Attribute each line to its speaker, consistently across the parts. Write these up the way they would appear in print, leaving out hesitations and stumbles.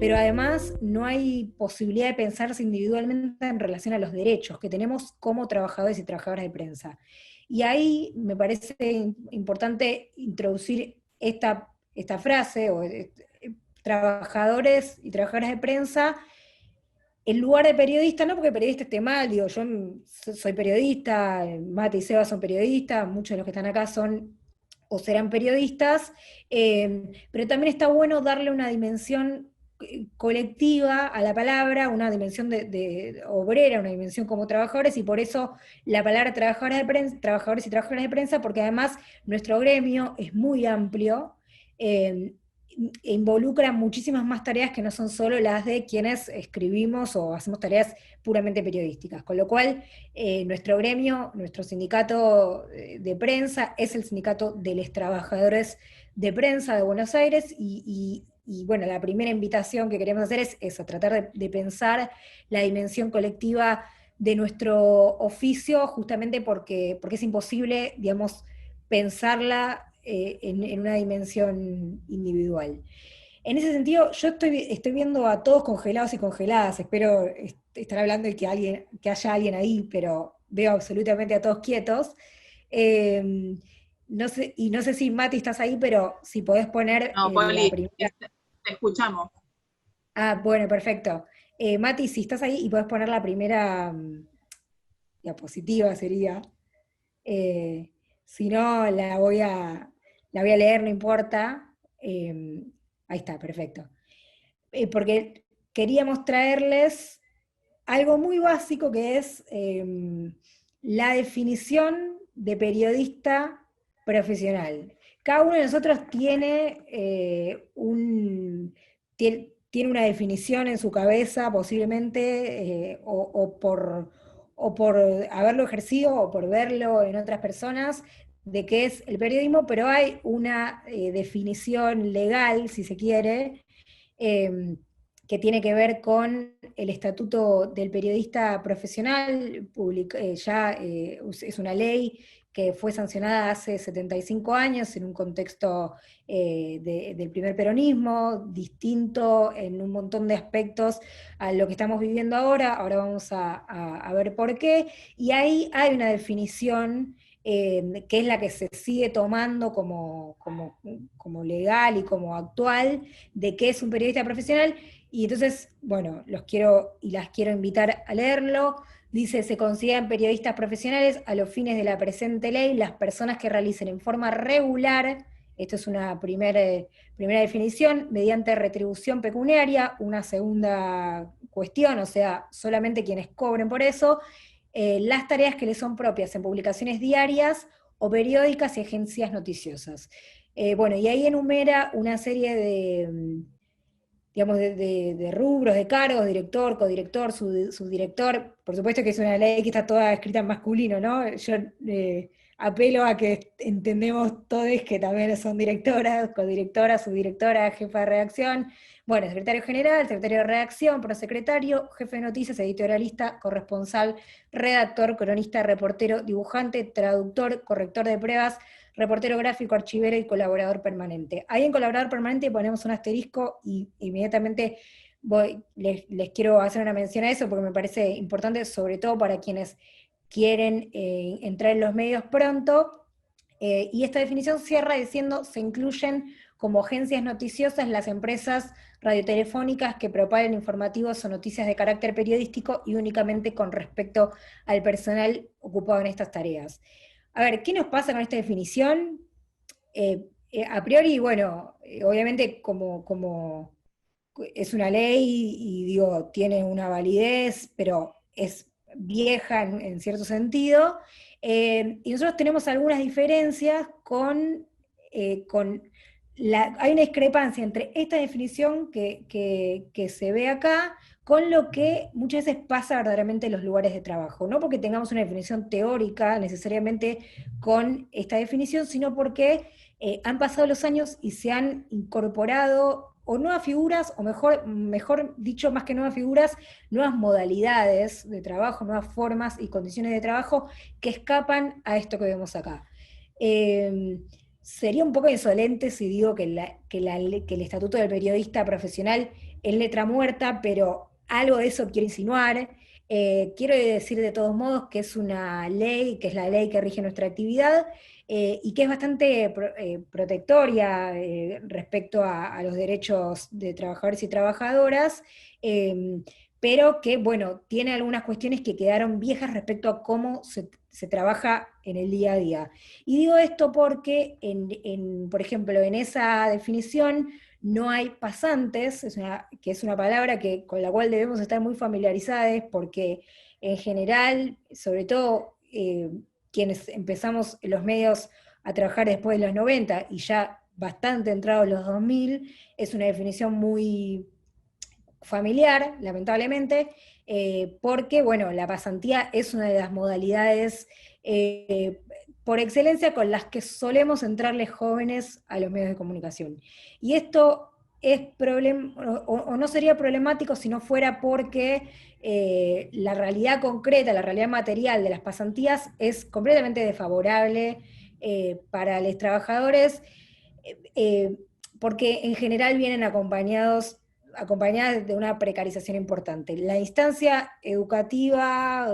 Speaker 1: pero además no hay posibilidad de pensarse individualmente en relación a los derechos que tenemos como trabajadores y trabajadoras de prensa. Y ahí me parece importante introducir esta frase, trabajadores y trabajadoras de prensa, en lugar de periodista, no porque periodista esté mal, digo, yo soy periodista, Mate y Seba son periodistas, muchos de los que están acá son o serán periodistas, pero también está bueno darle una dimensión colectiva a la palabra, una dimensión de obrera, una dimensión como trabajadores, y por eso la palabra trabajadores de prensa, trabajadores y trabajadoras de prensa, porque además nuestro gremio es muy amplio, eh, involucra muchísimas más tareas que no son solo las de quienes escribimos o hacemos tareas puramente periodísticas. Con lo cual, nuestro gremio, nuestro sindicato de prensa, es el sindicato de los trabajadores de prensa de Buenos Aires, y bueno, la primera invitación que queremos hacer es eso, tratar de pensar la dimensión colectiva de nuestro oficio, justamente porque es imposible, digamos, pensarla en una dimensión individual. En ese sentido, yo estoy viendo a todos congelados y congeladas, espero estar hablando de que haya alguien ahí, pero veo absolutamente a todos quietos. Eh, no sé, y no sé si Mati estás ahí, pero si podés poner
Speaker 2: No,
Speaker 1: la
Speaker 2: Poli,
Speaker 1: primera.
Speaker 2: te escuchamos.
Speaker 1: Ah, bueno, perfecto. Mati, si estás ahí y podés poner la primera diapositiva sería. Eh, si no, la voy a leer, no importa. Ahí está, perfecto. Porque queríamos traerles algo muy básico que es la definición de periodista profesional. Cada uno de nosotros tiene una definición en su cabeza, posiblemente, o por haberlo ejercido o por verlo en otras personas, de qué es el periodismo, pero hay una definición legal, si se quiere, eh, que tiene que ver con el Estatuto del Periodista Profesional, es una ley que fue sancionada hace 75 años en un contexto del primer peronismo, distinto en un montón de aspectos a lo que estamos viviendo ahora vamos a ver por qué, y ahí hay una definición que es la que se sigue tomando como legal y como actual, de qué es un periodista profesional, y entonces, bueno, los quiero y las quiero invitar a leerlo. Dice, se consideran periodistas profesionales a los fines de la presente ley las personas que realicen en forma regular, esto es una primera definición, mediante retribución pecuniaria, una segunda cuestión, o sea, solamente quienes cobren por eso, las tareas que les son propias en publicaciones diarias o periódicas y agencias noticiosas. Bueno, y ahí enumera una serie digamos, de rubros, de cargos, director, codirector, subdirector. Por supuesto que es una ley que está toda escrita en masculino, ¿no? Yo apelo a que entendemos todos que también son directoras, codirectoras, subdirectoras, jefa de redacción. Bueno, secretario general, secretario de redacción, prosecretario, jefe de noticias, editorialista, corresponsal, redactor, cronista, reportero, dibujante, traductor, corrector de pruebas, reportero gráfico, archivero y colaborador permanente. Ahí en colaborador permanente ponemos un asterisco y inmediatamente les quiero hacer una mención a eso porque me parece importante, sobre todo para quienes quieren entrar en los medios pronto. Y esta definición cierra diciendo, se incluyen como agencias noticiosas las empresas radiotelefónicas que propaguen informativos o noticias de carácter periodístico y únicamente con respecto al personal ocupado en estas tareas. A ver, ¿qué nos pasa con esta definición? A priori, bueno, obviamente como es una ley y digo, tiene una validez, pero es vieja en cierto sentido. Y nosotros tenemos algunas diferencias hay una discrepancia entre esta definición que se ve acá con lo que muchas veces pasa verdaderamente en los lugares de trabajo. No porque tengamos una definición teórica necesariamente con esta definición, sino porque han pasado los años y se han incorporado o nuevas figuras, o mejor dicho, más que nuevas figuras, nuevas modalidades de trabajo, nuevas formas y condiciones de trabajo que escapan a esto que vemos acá. Eh, Sería un poco insolente si digo que el Estatuto del Periodista Profesional en letra muerta, pero algo de eso quiero insinuar. Quiero decir de todos modos que es una ley, que es la ley que rige nuestra actividad, y que es bastante protectoria respecto a los derechos de trabajadores y trabajadoras, pero que, bueno, tiene algunas cuestiones que quedaron viejas respecto a cómo se trabaja en el día a día. Y digo esto porque, por ejemplo, en esa definición no hay pasantes, que es una palabra con la cual debemos estar muy familiarizados, porque en general, sobre todo quienes empezamos en los medios a trabajar después de los 90 y ya bastante entrados los 2000, es una definición muy familiar, lamentablemente, porque, bueno, la pasantía es una de las modalidades por excelencia con las que solemos entrarles jóvenes a los medios de comunicación. Y esto es o no sería problemático si no fuera porque la realidad concreta, la realidad material de las pasantías es completamente desfavorable para los trabajadores, eh, porque en general vienen acompañadas de una precarización importante. La instancia educativa,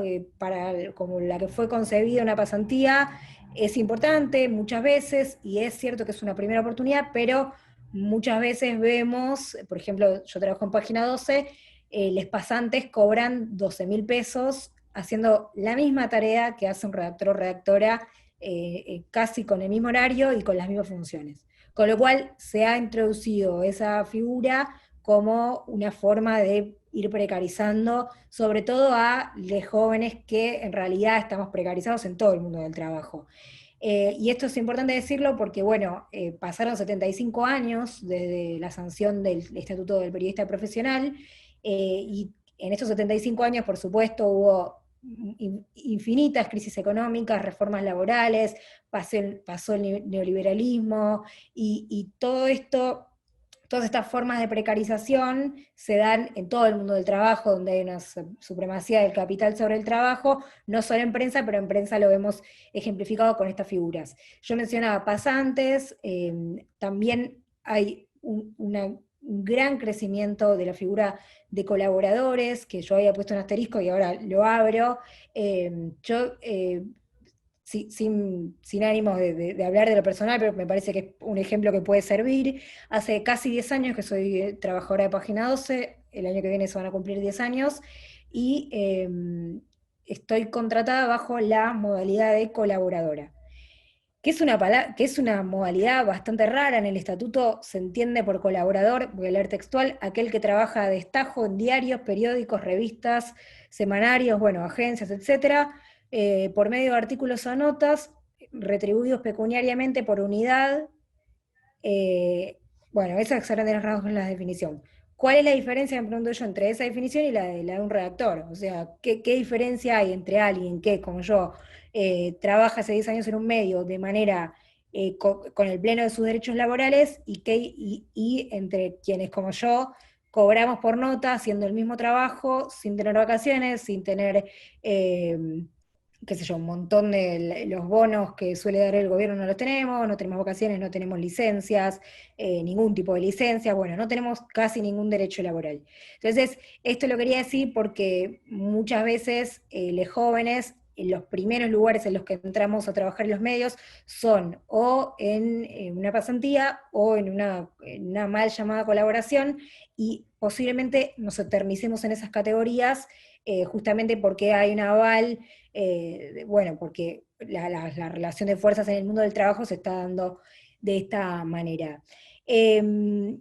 Speaker 1: como la que fue concebida una pasantía, es importante muchas veces, y es cierto que es una primera oportunidad, pero muchas veces vemos, por ejemplo, yo trabajo en Página 12, los pasantes cobran 12.000 pesos haciendo la misma tarea que hace un redactor o redactora, casi con el mismo horario y con las mismas funciones. Con lo cual se ha introducido esa figura como una forma de ir precarizando, sobre todo a los jóvenes que en realidad estamos precarizados en todo el mundo del trabajo. Y esto es importante decirlo porque, bueno, pasaron 75 años desde la sanción del Estatuto del Periodista Profesional, y en estos 75 años, por supuesto, hubo infinitas crisis económicas, reformas laborales, pasó el neoliberalismo, y todo esto, todas estas formas de precarización se dan en todo el mundo del trabajo, donde hay una supremacía del capital sobre el trabajo, no solo en prensa, pero en prensa lo vemos ejemplificado con estas figuras. Yo mencionaba pasantes, también hay un gran crecimiento de la figura de colaboradores, que yo había puesto un asterisco y ahora lo abro. Yo sin ánimos de hablar de lo personal, pero me parece que es un ejemplo que puede servir. Hace casi 10 años que soy trabajadora de Página 12, el año que viene se van a cumplir 10 años, y estoy contratada bajo la modalidad de colaboradora, que es una modalidad bastante rara. En el estatuto se entiende por colaborador, voy a leer textual, aquel que trabaja a destajo en diarios, periódicos, revistas, semanarios, bueno, agencias, etcétera, por medio de artículos o notas, retribuidos pecuniariamente por unidad. eh, bueno, esa es a grandes rasgos la definición. ¿Cuál es la diferencia, me pregunto yo, entre esa definición y la de un redactor? O sea, ¿qué diferencia hay entre alguien que, como yo, trabaja hace 10 años en un medio de manera con el pleno de sus derechos laborales, y entre quienes, como yo, cobramos por nota, haciendo el mismo trabajo, sin tener vacaciones, sin tener, eh, qué sé yo, un montón de los bonos que suele dar el gobierno no los tenemos, no tenemos vacaciones, no tenemos licencias, ningún tipo de licencia, bueno, no tenemos casi ningún derecho laboral. Entonces, esto lo quería decir porque muchas veces los jóvenes, en los primeros lugares en los que entramos a trabajar en los medios, son o en una pasantía o en una mal llamada colaboración, y posiblemente nos eternicemos en esas categorías, justamente porque hay un aval, bueno, porque la relación de fuerzas en el mundo del trabajo se está dando de esta manera. Eh,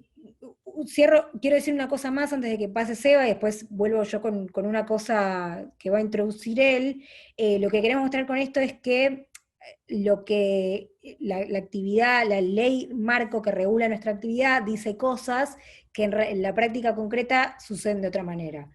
Speaker 1: quiero decir una cosa más antes de que pase Seba, y después vuelvo yo con una cosa que va a introducir él. Lo que queremos mostrar con esto es que la actividad, la ley marco que regula nuestra actividad dice cosas que en la práctica concreta suceden de otra manera.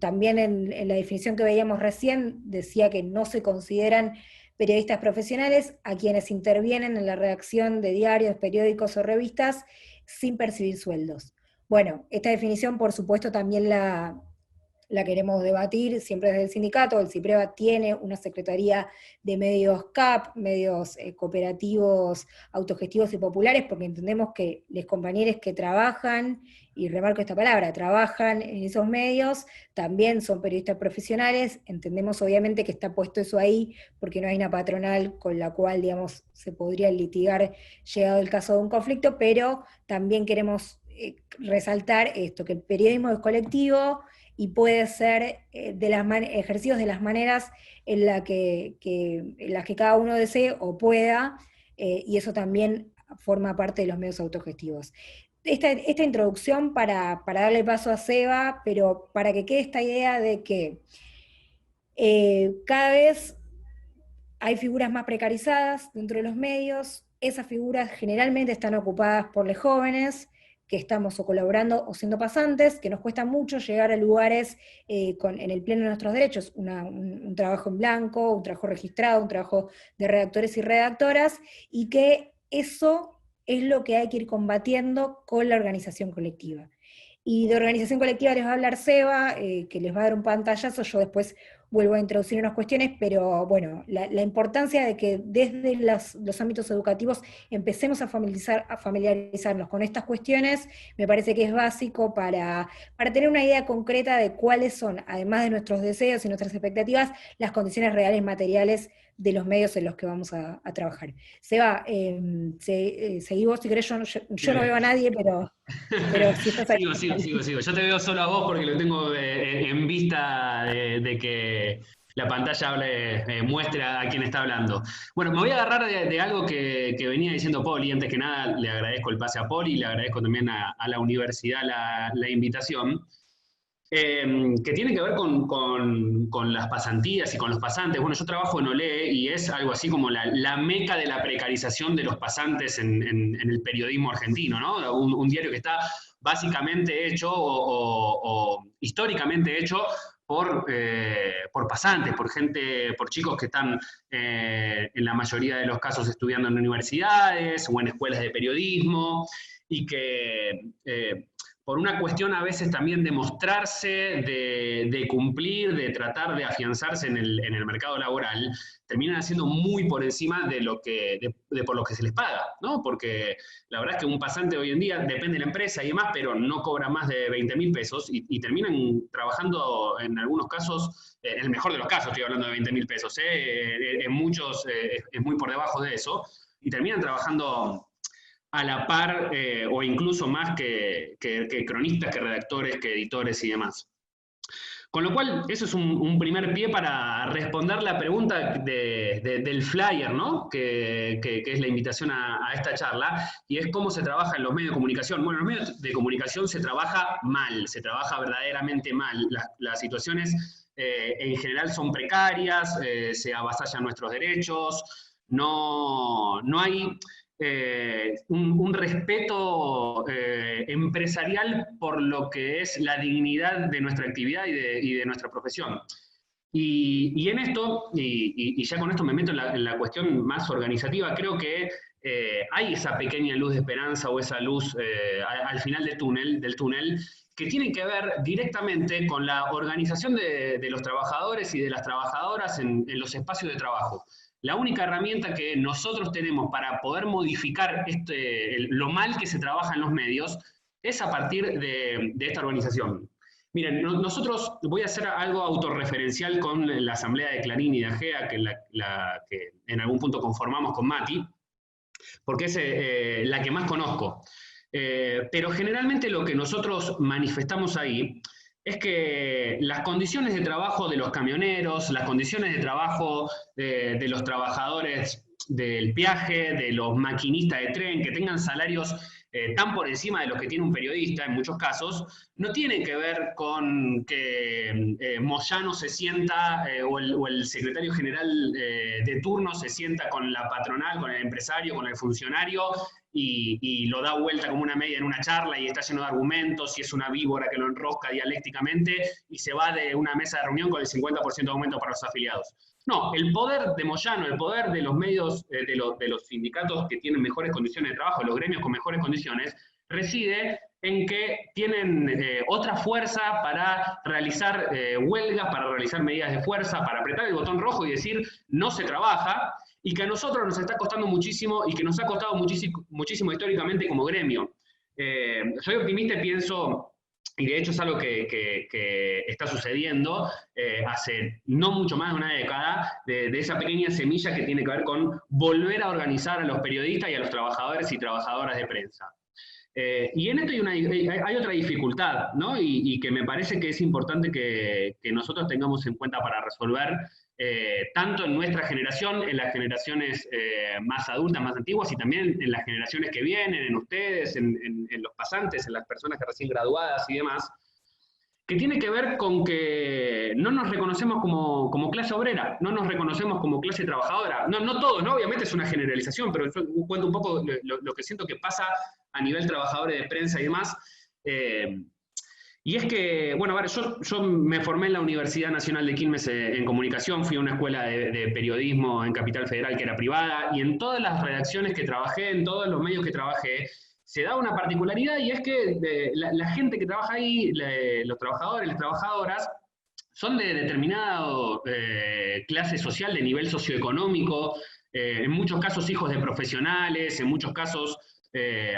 Speaker 1: También en la definición que veíamos recién decía que no se consideran periodistas profesionales a quienes intervienen en la redacción de diarios, periódicos o revistas sin percibir sueldos. Bueno, esta definición por supuesto también la queremos debatir siempre desde el sindicato. El CIPREVA tiene una secretaría de medios CAP, medios cooperativos, autogestivos y populares, porque entendemos que los compañeros que trabajan, y remarco esta palabra, trabajan en esos medios, también son periodistas profesionales. Entendemos obviamente que está puesto eso ahí, porque no hay una patronal con la cual, digamos, se podría litigar llegado el caso de un conflicto, pero también queremos resaltar esto, que el periodismo es colectivo y puede ser ejercidos de las maneras en las que cada uno desee o pueda, y eso también forma parte de los medios autogestivos. Esta introducción para darle paso a Seba, pero para que quede esta idea de que cada vez hay figuras más precarizadas dentro de los medios. Esas figuras generalmente están ocupadas por los jóvenes que estamos o colaborando o siendo pasantes, que nos cuesta mucho llegar a lugares en el pleno de nuestros derechos, un trabajo en blanco, un trabajo registrado, un trabajo de redactores y redactoras, y que eso es lo que hay que ir combatiendo con la organización colectiva. Y de organización colectiva les va a hablar Seba, que les va a dar un pantallazo. Yo después vuelvo a introducir unas cuestiones, pero bueno, la importancia de que desde los ámbitos educativos empecemos a familiarizarnos con estas cuestiones, me parece que es básico para tener una idea concreta de cuáles son, además de nuestros deseos y nuestras expectativas, las condiciones reales materiales de los medios en los que vamos a trabajar. Seba, seguí vos si querés. Yo no veo a nadie, pero si estás ahí.
Speaker 2: Sigo. Yo te veo solo a vos porque lo tengo en vista de que la pantalla muestra a quién está hablando. Bueno, me voy a agarrar de algo que venía diciendo Poli. Antes que nada, le agradezco el pase a Poli y le agradezco también a la universidad la invitación. Que tiene que ver con las pasantías y con los pasantes. Bueno, yo trabajo en Olé y es algo así como la meca de la precarización de los pasantes en el periodismo argentino, ¿no? Un diario que está básicamente hecho o históricamente hecho por pasantes, por chicos que están en la mayoría de los casos estudiando en universidades o en escuelas de periodismo y que por una cuestión a veces también de mostrarse, de cumplir, de tratar de afianzarse en el mercado laboral, terminan haciendo muy por encima de por lo que se les paga, ¿no? Porque la verdad es que un pasante hoy en día, depende de la empresa y demás, pero no cobra más de 20.000 pesos y terminan trabajando en algunos casos, en el mejor de los casos estoy hablando de 20.000 pesos, en muchos es muy por debajo de eso, y terminan trabajando a la par o incluso más que cronistas, que redactores, que editores y demás. Con lo cual, eso es un primer pie para responder la pregunta del flyer, ¿no? Que es la invitación a esta charla, y es cómo se trabaja en los medios de comunicación. Bueno, en los medios de comunicación se trabaja mal, se trabaja verdaderamente mal. Las situaciones en general son precarias, se avasallan nuestros derechos, no hay un respeto empresarial por lo que es la dignidad de nuestra actividad y de nuestra profesión. Y en esto, y ya con esto me meto en la cuestión más organizativa, creo que hay esa pequeña luz de esperanza o esa luz al final del túnel que tiene que ver directamente con la organización de los trabajadores y de las trabajadoras en los espacios de trabajo. La única herramienta que nosotros tenemos para poder modificar lo mal que se trabaja en los medios es a partir de esta organización. Miren, nosotros, voy a hacer algo autorreferencial con la asamblea de Clarín y de AGEA, que en algún punto conformamos con Mati, porque es la que más conozco. Pero generalmente lo que nosotros manifestamos ahí es que las condiciones de trabajo de los camioneros, las condiciones de trabajo de los trabajadores del peaje, de los maquinistas de tren, que tengan salarios tan por encima de los que tiene un periodista en muchos casos, no tienen que ver con que Moyano se sienta o el secretario general de turno se sienta con la patronal, con el empresario, con el funcionario y lo da vuelta como una media en una charla y está lleno de argumentos y es una víbora que lo enrosca dialécticamente y se va de una mesa de reunión con el 50% de aumento para los afiliados. No, el poder de Moyano, el poder de los medios, de los sindicatos que tienen mejores condiciones de trabajo, los gremios con mejores condiciones, reside en que tienen otra fuerza para realizar huelgas, para realizar medidas de fuerza, para apretar el botón rojo y decir no se trabaja, y que a nosotros nos está costando muchísimo y que nos ha costado muchísimo históricamente como gremio. Soy optimista y pienso, y de hecho es algo que está sucediendo hace no mucho más de una década, de esa pequeña semilla que tiene que ver con volver a organizar a los periodistas y a los trabajadores y trabajadoras de prensa. Y en esto hay otra dificultad, ¿no? Y que me parece que es importante que nosotros tengamos en cuenta para resolver, tanto en nuestra generación, en las generaciones más adultas, más antiguas, y también en las generaciones que vienen, en ustedes, en los pasantes, en las personas que recién graduadas y demás, que tiene que ver con que no nos reconocemos como clase obrera, no nos reconocemos como clase trabajadora. No todos, ¿no? Obviamente es una generalización, pero yo cuento un poco lo que siento que pasa a nivel trabajadores de prensa y demás. Y es que, bueno, a ver, yo me formé en la Universidad Nacional de Quilmes en comunicación, fui a una escuela de periodismo en Capital Federal que era privada, y en todas las redacciones que trabajé, en todos los medios que trabajé, se da una particularidad, y es que la gente que trabaja ahí, los trabajadores, las trabajadoras, son de determinada clase social, de nivel socioeconómico, en muchos casos hijos de profesionales, en muchos casos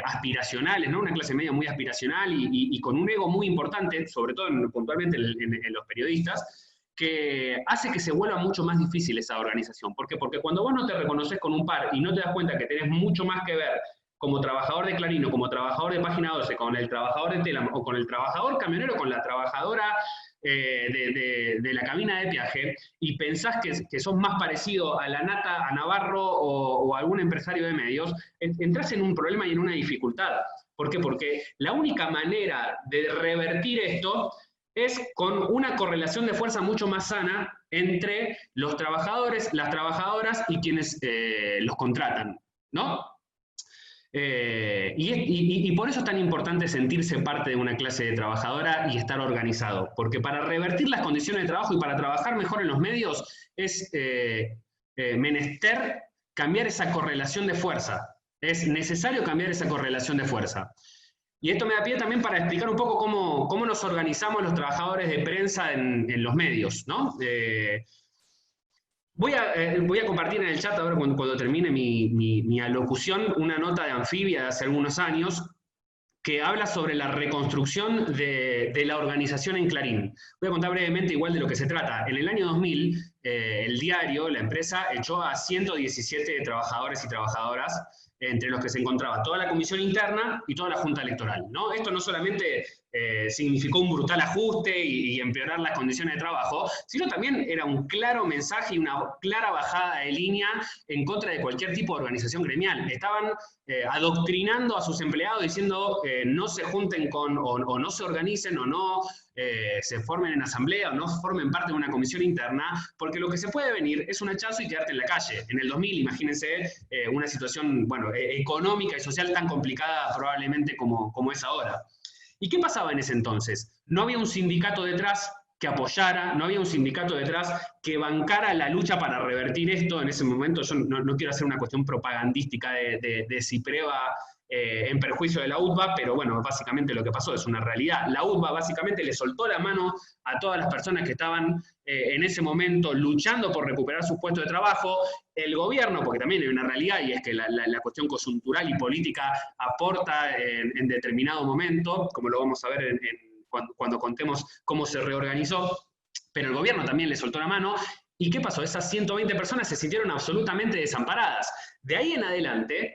Speaker 2: aspiracionales, ¿no? Una clase media muy aspiracional y con un ego muy importante, sobre todo puntualmente en los periodistas, que hace que se vuelva mucho más difícil esa organización. ¿Por qué? Porque cuando vos no te reconoces con un par y no te das cuenta que tenés mucho más que ver como trabajador de Clarín, o como trabajador de Página 12, con el trabajador de Telam, o con el trabajador camionero, con la trabajadora de la cabina de peaje, y pensás que sos más parecido a la Nata, a Navarro o a algún empresario de medios, entras en un problema y en una dificultad. ¿Por qué? Porque la única manera de revertir esto es con una correlación de fuerza mucho más sana entre los trabajadores, las trabajadoras y quienes los contratan, ¿no? Y por eso es tan importante sentirse parte de una clase de trabajadora y estar organizado, porque para revertir las condiciones de trabajo y para trabajar mejor en los medios es menester cambiar esa correlación de fuerza. Es necesario cambiar esa correlación de fuerza. Y esto me da pie también para explicar un poco cómo nos organizamos los trabajadores de prensa en los medios, ¿no? Voy a compartir en el chat, ahora cuando termine mi alocución, una nota de Anfibia de hace algunos años que habla sobre la reconstrucción de la organización en Clarín. Voy a contar brevemente igual de lo que se trata. En el año 2000, el diario, la empresa, echó a 117 trabajadores y trabajadoras, entre los que se encontraba toda la comisión interna y toda la junta electoral, ¿no? Esto no solamente significó un brutal ajuste y empeorar las condiciones de trabajo, sino también era un claro mensaje y una clara bajada de línea en contra de cualquier tipo de organización gremial. Estaban adoctrinando a sus empleados diciendo no se junten o no se organicen, o no se formen en asamblea, o no formen parte de una comisión interna, porque lo que se puede venir es un hachazo y quedarte en la calle. En el 2000, imagínense una situación, bueno, económica y social tan complicada probablemente como es ahora. ¿Y qué pasaba en ese entonces? No había un sindicato detrás que apoyara, no había un sindicato detrás que bancara la lucha para revertir esto. En ese momento yo no quiero hacer una cuestión propagandística de Cipreva en perjuicio de la UTBA, pero bueno, básicamente lo que pasó es una realidad. La UTBA básicamente le soltó la mano a todas las personas que estaban en ese momento luchando por recuperar sus puestos de trabajo. El gobierno, porque también hay una realidad, y es que la cuestión coyuntural y política aporta en determinado momento, como lo vamos a ver cuando contemos cómo se reorganizó, pero el gobierno también le soltó la mano. ¿Y qué pasó? Esas 120 personas se sintieron absolutamente desamparadas. De ahí en adelante,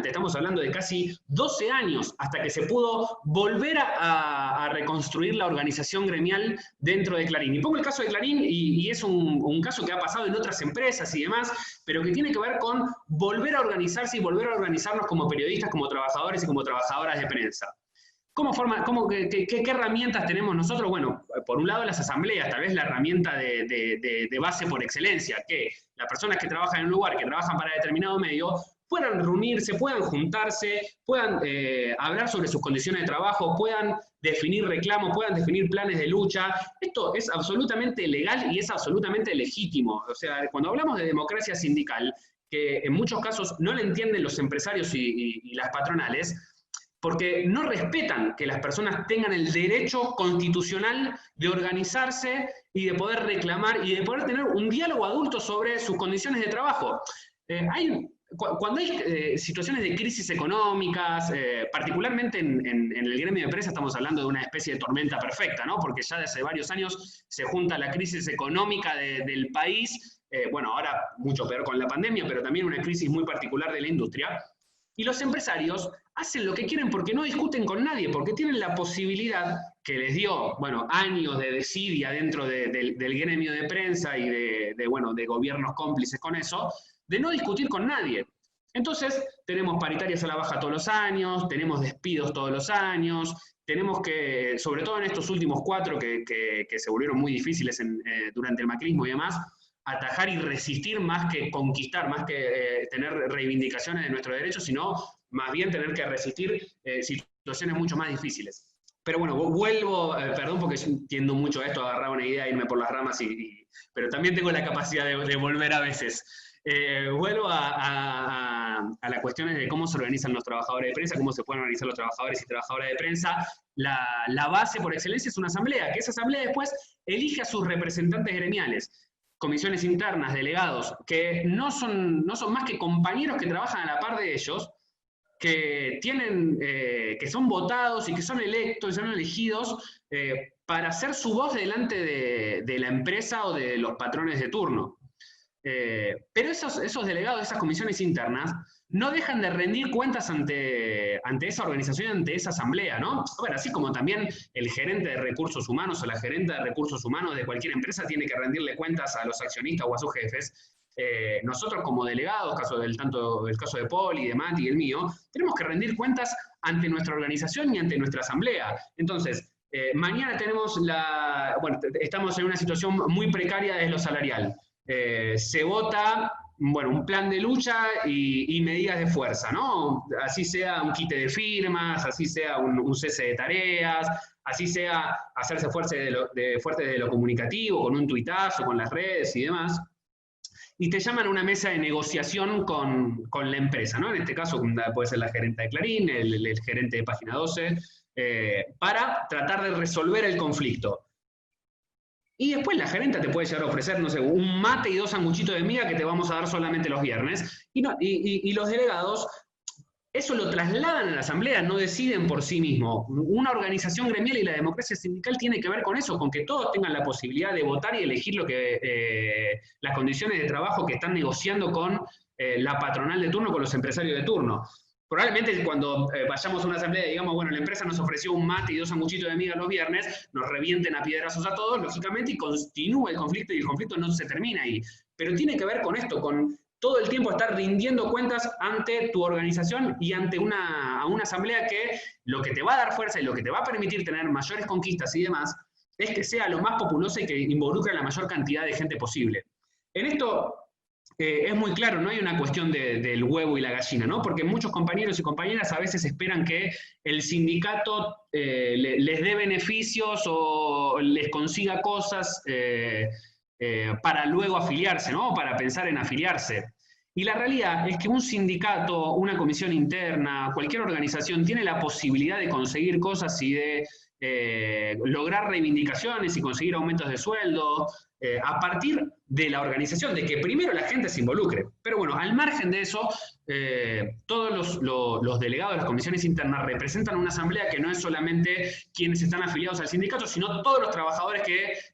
Speaker 2: estamos hablando de casi 12 años hasta que se pudo volver a reconstruir la organización gremial dentro de Clarín. Y pongo el caso de Clarín, y es un caso que ha pasado en otras empresas y demás, pero que tiene que ver con volver a organizarse y volver a organizarnos como periodistas, como trabajadores y como trabajadoras de prensa. ¿Qué herramientas tenemos nosotros? Bueno, por un lado las asambleas, tal vez la herramienta de base por excelencia, que las personas que trabajan en un lugar, que trabajan para determinado medio, puedan reunirse, puedan juntarse, puedan hablar sobre sus condiciones de trabajo, puedan definir reclamos, puedan definir planes de lucha. Esto es absolutamente legal y es absolutamente legítimo. O sea, cuando hablamos de democracia sindical, que en muchos casos no le entienden los empresarios y las patronales, porque no respetan que las personas tengan el derecho constitucional de organizarse y de poder reclamar y de poder tener un diálogo adulto sobre sus condiciones de trabajo. Cuando hay situaciones de crisis económicas, particularmente en el gremio de empresa, estamos hablando de una especie de tormenta perfecta, ¿no? Porque ya desde varios años se junta la crisis económica del país, bueno, ahora mucho peor con la pandemia, pero también una crisis muy particular de la industria. Y los empresarios hacen lo que quieren porque no discuten con nadie, porque tienen la posibilidad que les dio, bueno, años de desidia dentro del gremio de prensa y de gobiernos cómplices con eso, de no discutir con nadie. Entonces, tenemos paritarias a la baja todos los años, tenemos despidos todos los años, tenemos que, sobre todo en estos últimos 4 que se volvieron muy difíciles durante el macrismo y demás, atajar y resistir más que conquistar, más que tener reivindicaciones de nuestros derechos, sino más bien tener que resistir situaciones mucho más difíciles. Pero bueno, vuelvo, perdón porque yo entiendo mucho esto, agarrar una idea, irme por las ramas, pero también tengo la capacidad de volver a veces. Vuelvo a las cuestiones de cómo se organizan los trabajadores de prensa, cómo se pueden organizar los trabajadores y trabajadoras de prensa. La base por excelencia es una asamblea, que esa asamblea después elige a sus representantes gremiales, comisiones internas, delegados, que no son más que compañeros que trabajan a la par de ellos, que son votados y que son electos y son elegidos para hacer su voz delante de la empresa o de los patrones de turno. Pero esos delegados, esas comisiones internas, no dejan de rendir cuentas ante esa organización, ante esa asamblea, ¿no? Bueno, así como también el gerente de recursos humanos o la gerente de recursos humanos de cualquier empresa tiene que rendirle cuentas a los accionistas o a sus jefes, nosotros como delegados, tanto el caso de Poli, de Mati y el mío, tenemos que rendir cuentas ante nuestra organización y ante nuestra asamblea. Entonces, mañana estamos en una situación muy precaria desde lo salarial. Se vota, bueno, un plan de lucha y medidas de fuerza, ¿no? Así sea un quite de firmas, así sea un cese de tareas, así sea hacerse fuerte de lo comunicativo, con un tuitazo, con las redes y demás. Y te llaman a una mesa de negociación con la empresa, ¿no? En este caso puede ser la gerente de Clarín, el gerente de Página 12, para tratar de resolver el conflicto. Y después la gerenta te puede llegar a ofrecer, no sé, un mate y 2 sanguchitos de miga que te vamos a dar solamente los viernes. Y los delegados, eso lo trasladan a la asamblea, no deciden por sí mismos. Una organización gremial y la democracia sindical tiene que ver con eso, con que todos tengan la posibilidad de votar y elegir las condiciones de trabajo que están negociando con la patronal de turno, con los empresarios de turno. Probablemente cuando vayamos a una asamblea y digamos, bueno, la empresa nos ofreció un mate y 2 sanguchitos de miga los viernes, nos revienten a piedrazos a todos, lógicamente, y continúa el conflicto, y el conflicto no se termina ahí. Pero tiene que ver con esto, con todo el tiempo estar rindiendo cuentas ante tu organización y ante una asamblea que lo que te va a dar fuerza y lo que te va a permitir tener mayores conquistas y demás, es que sea lo más populosa y que involucre a la mayor cantidad de gente posible. En esto es muy claro, no hay una cuestión del huevo y la gallina, ¿no? Porque muchos compañeros y compañeras a veces esperan que el sindicato les dé beneficios o les consiga cosas para luego afiliarse, ¿no? Para pensar en afiliarse. Y la realidad es que un sindicato, una comisión interna, cualquier organización tiene la posibilidad de conseguir cosas y de lograr reivindicaciones y conseguir aumentos de sueldo a partir de la organización, de que primero la gente se involucre. Pero bueno, al margen de eso, todos los delegados de las comisiones internas representan una asamblea que no es solamente quienes están afiliados al sindicato, sino todos los trabajadores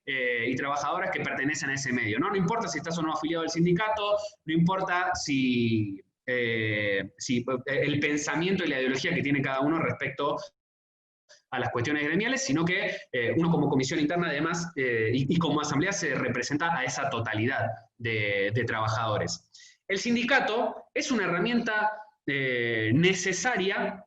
Speaker 2: y trabajadoras que pertenecen a ese medio, ¿no? No importa si estás o no afiliado al sindicato, no importa si el pensamiento y la ideología que tiene cada uno respecto a las cuestiones gremiales, sino que uno como comisión interna además y como asamblea se representa a esa totalidad de trabajadores. El sindicato es una herramienta necesaria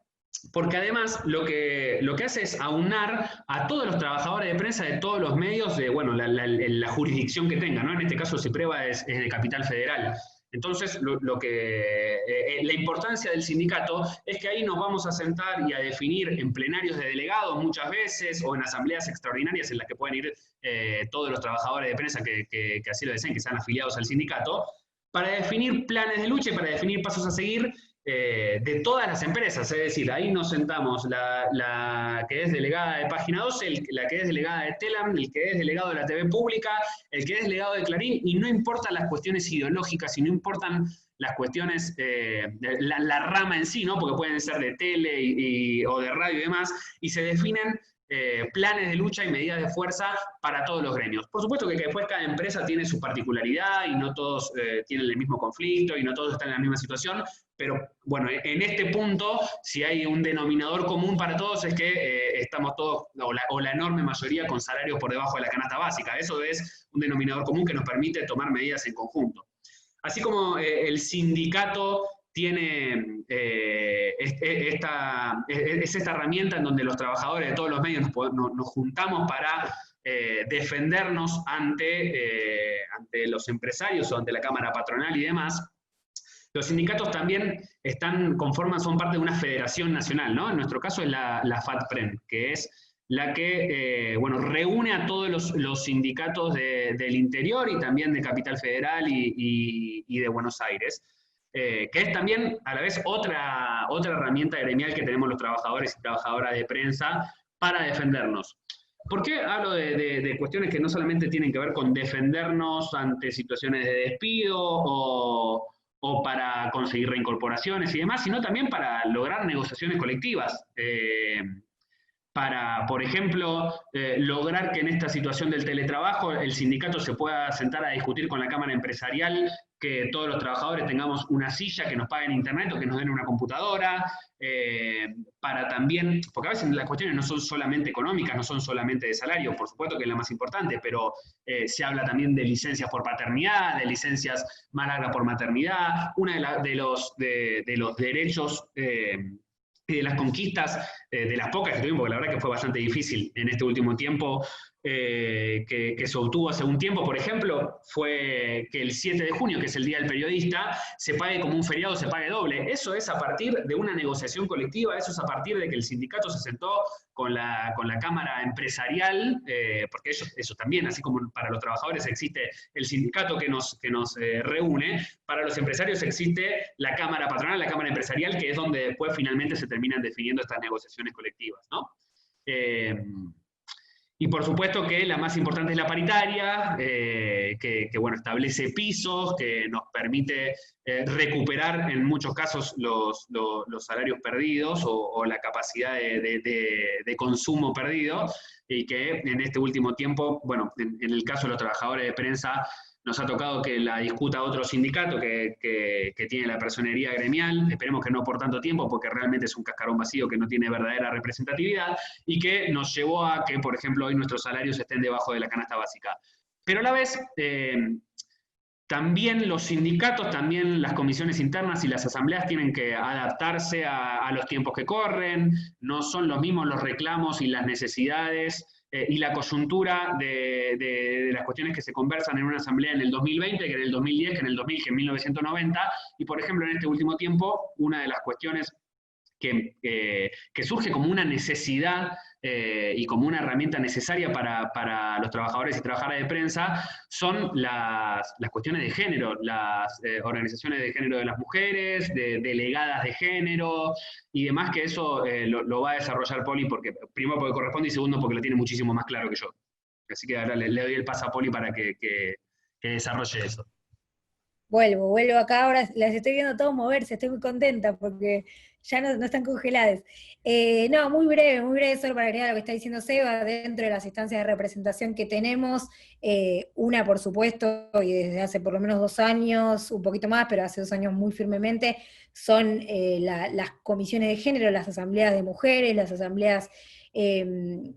Speaker 2: porque además lo que hace es aunar a todos los trabajadores de prensa de todos los medios de la jurisdicción que tengan, ¿no? En este caso CIPREVA es de Capital Federal. Entonces, la importancia del sindicato es que ahí nos vamos a sentar y a definir en plenarios de delegados muchas veces o en asambleas extraordinarias en las que pueden ir todos los trabajadores de prensa que así lo deseen, que sean afiliados al sindicato, para definir planes de lucha y para definir pasos a seguir de todas las empresas, es decir, ahí nos sentamos la que es delegada de Página 12, la que es delegada de Telam, el que es delegado de la TV pública, el que es delegado de Clarín, y no importan las cuestiones ideológicas, y no importan las cuestiones, la rama en sí, ¿no? Porque pueden ser de tele o de radio y demás, y se definen planes de lucha y medidas de fuerza para todos los gremios. Por supuesto que después cada empresa tiene su particularidad y no todos tienen el mismo conflicto y no todos están en la misma situación, pero bueno, en este punto, si hay un denominador común para todos es que estamos todos, o la enorme mayoría, con salarios por debajo de la canasta básica. Eso es un denominador común que nos permite tomar medidas en conjunto. Así como el sindicato tiene esta herramienta en donde los trabajadores de todos los medios nos juntamos para defendernos ante los empresarios o ante la Cámara Patronal y demás. Los sindicatos también son parte de una federación nacional, ¿no? En nuestro caso es la FATPREN, que es la que reúne a todos los sindicatos del interior y también de Capital Federal y de Buenos Aires, que es también a la vez otra herramienta gremial que tenemos los trabajadores y trabajadoras de prensa para defendernos. ¿Por qué hablo de cuestiones que no solamente tienen que ver con defendernos ante situaciones de despido o para conseguir reincorporaciones y demás, sino también para lograr negociaciones colectivas? Para, por ejemplo, lograr que en esta situación del teletrabajo el sindicato se pueda sentar a discutir con la Cámara Empresarial, que todos los trabajadores tengamos una silla, que nos paguen internet o que nos den una computadora, para también, porque a veces las cuestiones no son solamente económicas, no son solamente de salario, por supuesto que es la más importante, pero se habla también de licencias por paternidad, de licencias más largas por maternidad, de los derechos y de las conquistas, de las pocas que tuvimos, porque la verdad que fue bastante difícil en este último tiempo, que se obtuvo hace un tiempo, por ejemplo, fue que el 7 de junio, que es el Día del Periodista, se pague como un feriado, se pague doble. Eso es a partir de una negociación colectiva, eso es a partir de que el sindicato se sentó con la Cámara Empresarial, porque eso también, así como para los trabajadores existe el sindicato que nos reúne, para los empresarios existe la Cámara Patronal, la Cámara Empresarial, que es donde después finalmente se terminan definiendo estas negociaciones colectivas, ¿no? Y por supuesto que la más importante es la paritaria, que establece pisos, que nos permite recuperar en muchos casos los salarios perdidos o la capacidad de consumo perdido, y que en este último tiempo, en el caso de los trabajadores de prensa, nos ha tocado que la discuta otro sindicato que tiene la personería gremial, esperemos que no por tanto tiempo, porque realmente es un cascarón vacío que no tiene verdadera representatividad, y que nos llevó a que, por ejemplo, hoy nuestros salarios estén debajo de la canasta básica. Pero a la vez, también los sindicatos, también las comisiones internas y las asambleas tienen que adaptarse a los tiempos que corren, no son los mismos los reclamos y las necesidades y la coyuntura de las cuestiones que se conversan en una asamblea en el 2020, que en el 2010, que en el 2000, que en 1990, y por ejemplo en este último tiempo, una de las cuestiones que surge como una necesidad y como una herramienta necesaria para los trabajadores y trabajadoras de prensa son las cuestiones de género, las organizaciones de género de las mujeres, de delegadas de género y demás, que eso lo va a desarrollar Poli, primero porque corresponde y segundo porque lo tiene muchísimo más claro que yo. Así que ahora le doy el paso a Poli para que desarrolle eso.
Speaker 1: Vuelvo acá, ahora las estoy viendo todos moverse, estoy muy contenta porque ya no están congeladas. No, muy breve, solo para agregar lo que está diciendo Seba, dentro de las instancias de representación que tenemos, una por supuesto, y desde hace por lo menos 2 años, un poquito más, pero hace 2 años muy firmemente, son las comisiones de género, las asambleas de mujeres, las asambleas de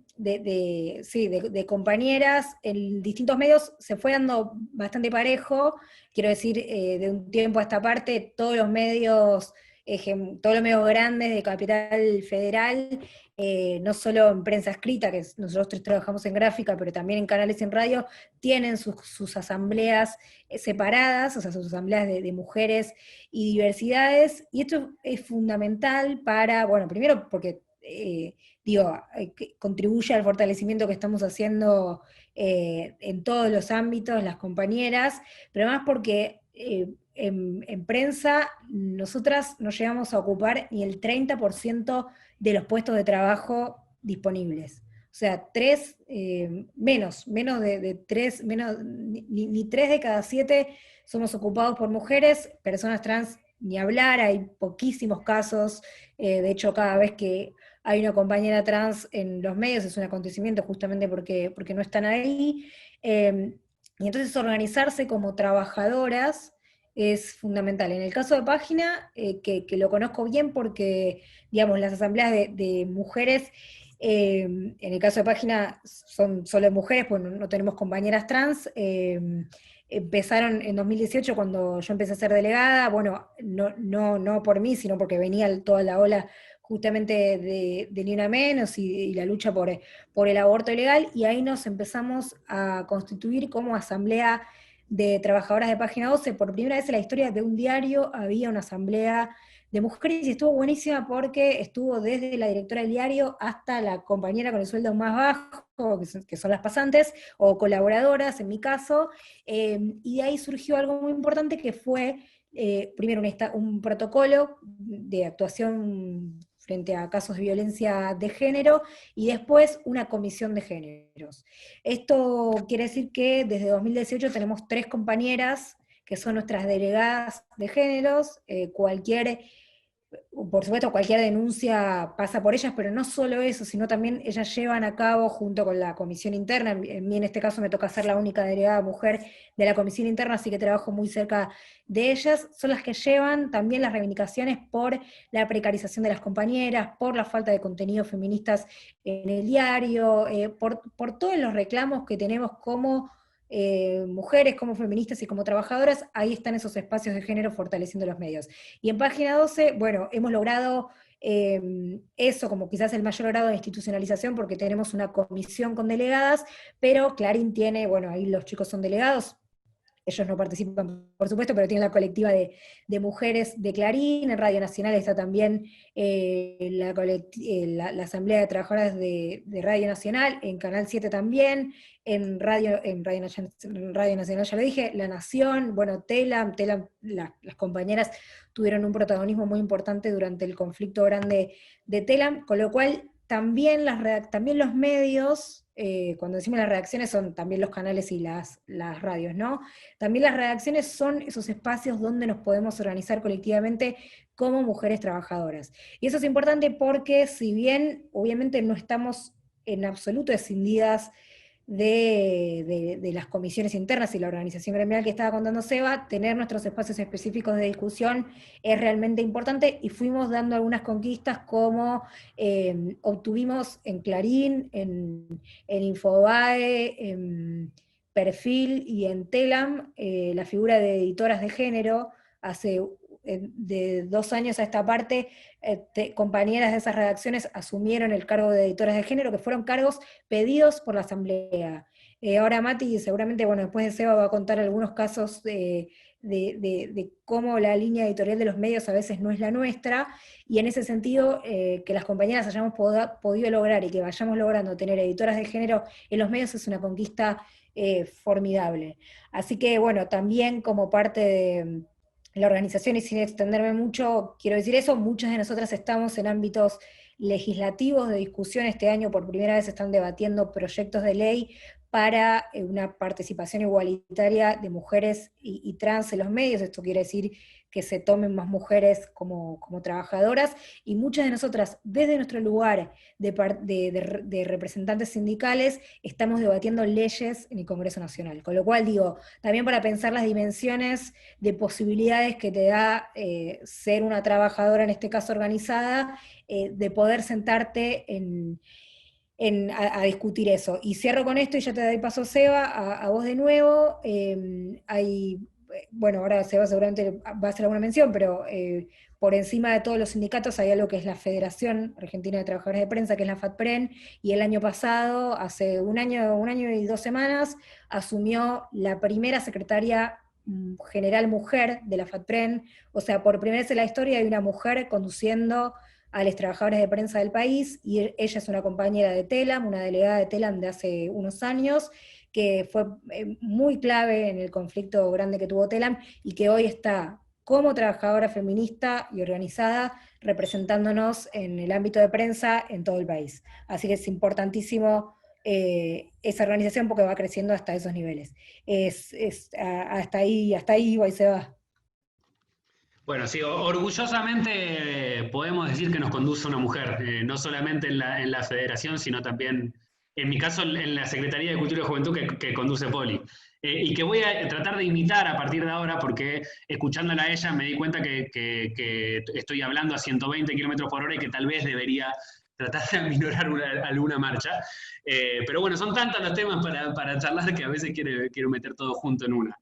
Speaker 1: compañeras, en distintos medios se fue dando bastante parejo. Quiero decir, de un tiempo a esta parte, todos los medios grandes de Capital Federal, no solo en prensa escrita, que nosotros trabajamos en gráfica, pero también en canales en radio, tienen sus asambleas separadas, o sea, sus asambleas de mujeres y diversidades, y esto es fundamental para, primero porque contribuye al fortalecimiento que estamos haciendo en todos los ámbitos, las compañeras, pero además porque en prensa, nosotras no llegamos a ocupar ni el 30% de los puestos de trabajo disponibles. O sea, menos de tres, ni 3 de cada 7 somos ocupados por mujeres, personas trans ni hablar, hay poquísimos casos, de hecho cada vez que hay una compañera trans en los medios es un acontecimiento justamente porque no están ahí, y entonces organizarse como trabajadoras es fundamental. En el caso de Página, que lo conozco bien porque, digamos, las asambleas de mujeres, en el caso de Página son solo mujeres, pues no tenemos compañeras trans. Empezaron en 2018 cuando yo empecé a ser delegada, bueno, no por mí, sino porque venía toda la ola justamente de Ni Una Menos y la lucha por el aborto ilegal, y ahí nos empezamos a constituir como asamblea de trabajadoras de Página 12. Por primera vez en la historia de un diario había una asamblea de mujeres y estuvo buenísima porque estuvo desde la directora del diario hasta la compañera con el sueldo más bajo, que son las pasantes, o colaboradoras en mi caso, y de ahí surgió algo muy importante que fue, primero, un protocolo de actuación frente a casos de violencia de género, y después una comisión de géneros. Esto quiere decir que desde 2018 tenemos 3 compañeras que son nuestras delegadas de géneros. Por supuesto, cualquier denuncia pasa por ellas, pero no solo eso, sino también ellas llevan a cabo, junto con la comisión interna, en mí en este caso me toca ser la única delegada mujer de la comisión interna, así que trabajo muy cerca de ellas, son las que llevan también las reivindicaciones por la precarización de las compañeras, por la falta de contenidos feministas en el diario, por todos los reclamos que tenemos como mujeres, como feministas y como trabajadoras. Ahí están esos espacios de género fortaleciendo los medios. Y en Página 12, bueno, hemos logrado eso como quizás el mayor grado de institucionalización porque tenemos una comisión con delegadas, pero Clarín tiene, bueno, ahí los chicos son delegados, ellos no participan, por supuesto, pero tienen la colectiva de mujeres de Clarín. En Radio Nacional está también la Asamblea de Trabajadoras de Radio Nacional, en Canal 7 también, en Radio Nacional ya lo dije, La Nación, bueno, Telam, las compañeras tuvieron un protagonismo muy importante durante el conflicto grande de Telam, con lo cual también los medios, cuando decimos las redacciones son también los canales y las radios, ¿no? También las redacciones son esos espacios donde nos podemos organizar colectivamente como mujeres trabajadoras. Y eso es importante porque si bien obviamente no estamos en absoluto escindidas de las comisiones internas y la organización gremial que estaba contando Seba, tener nuestros espacios específicos de discusión es realmente importante, y fuimos dando algunas conquistas como obtuvimos en Clarín, en Infobae, en Perfil y en Telam la figura de editoras de género. Hace de 2 años a esta parte, compañeras de esas redacciones asumieron el cargo de editoras de género, que fueron cargos pedidos por la Asamblea. Ahora Mati seguramente, bueno, después de Seba va a contar algunos casos de cómo la línea editorial de los medios a veces no es la nuestra, y en ese sentido, que las compañeras hayamos podido lograr y que vayamos logrando tener editoras de género en los medios es una conquista formidable. Así que, bueno, también como parte de la organización, y sin extenderme mucho, quiero decir eso, muchas de nosotras estamos en ámbitos legislativos de discusión. Este año por primera vez están debatiendo proyectos de ley para una participación igualitaria de mujeres y trans en los medios. Esto quiere decir que se tomen más mujeres como trabajadoras, y muchas de nosotras, desde nuestro lugar de representantes sindicales, estamos debatiendo leyes en el Congreso Nacional. Con lo cual, digo, también para pensar las dimensiones de posibilidades que te da ser una trabajadora, en este caso organizada, de poder sentarte a discutir eso. Y cierro con esto y ya te doy paso, Seba, a vos de nuevo. Bueno, ahora Seba seguramente va a hacer alguna mención, pero por encima de todos los sindicatos hay algo que es la Federación Argentina de Trabajadores de Prensa, que es la FATPREN, y el año pasado, hace un año y 2 semanas, asumió la primera secretaria general mujer de la FATPREN. O sea, por primera vez en la historia hay una mujer conduciendo a los trabajadores de prensa del país, y ella es una compañera de Telam, una delegada de Telam de hace unos años, que fue muy clave en el conflicto grande que tuvo Telam y que hoy está como trabajadora feminista y organizada representándonos en el ámbito de prensa en todo el país. Así que es importantísimo esa organización porque va creciendo hasta esos niveles. Hasta ahí va y se va.
Speaker 2: Bueno, sí, orgullosamente podemos decir que nos conduce una mujer, no solamente en la federación, sino también, en mi caso, en la Secretaría de Cultura y Juventud que conduce Poli. Y que voy a tratar de imitar a partir de ahora, porque escuchándola a ella me di cuenta que estoy hablando a 120 kilómetros por hora y que tal vez debería tratar de aminorar alguna marcha. Pero bueno, son tantos los temas para charlar que a veces quiero meter todo junto en una.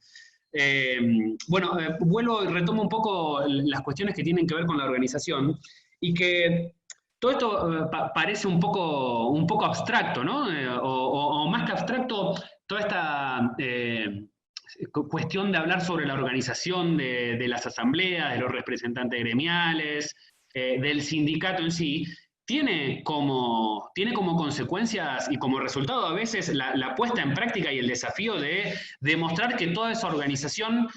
Speaker 2: Vuelvo y retomo un poco las cuestiones que tienen que ver con la organización y que todo esto parece un poco abstracto, ¿no? O más que abstracto, toda esta cuestión de hablar sobre la organización de las asambleas, de los representantes gremiales, del sindicato en sí, tiene como consecuencias y como resultado a veces la puesta en práctica y el desafío de demostrar que toda esa organización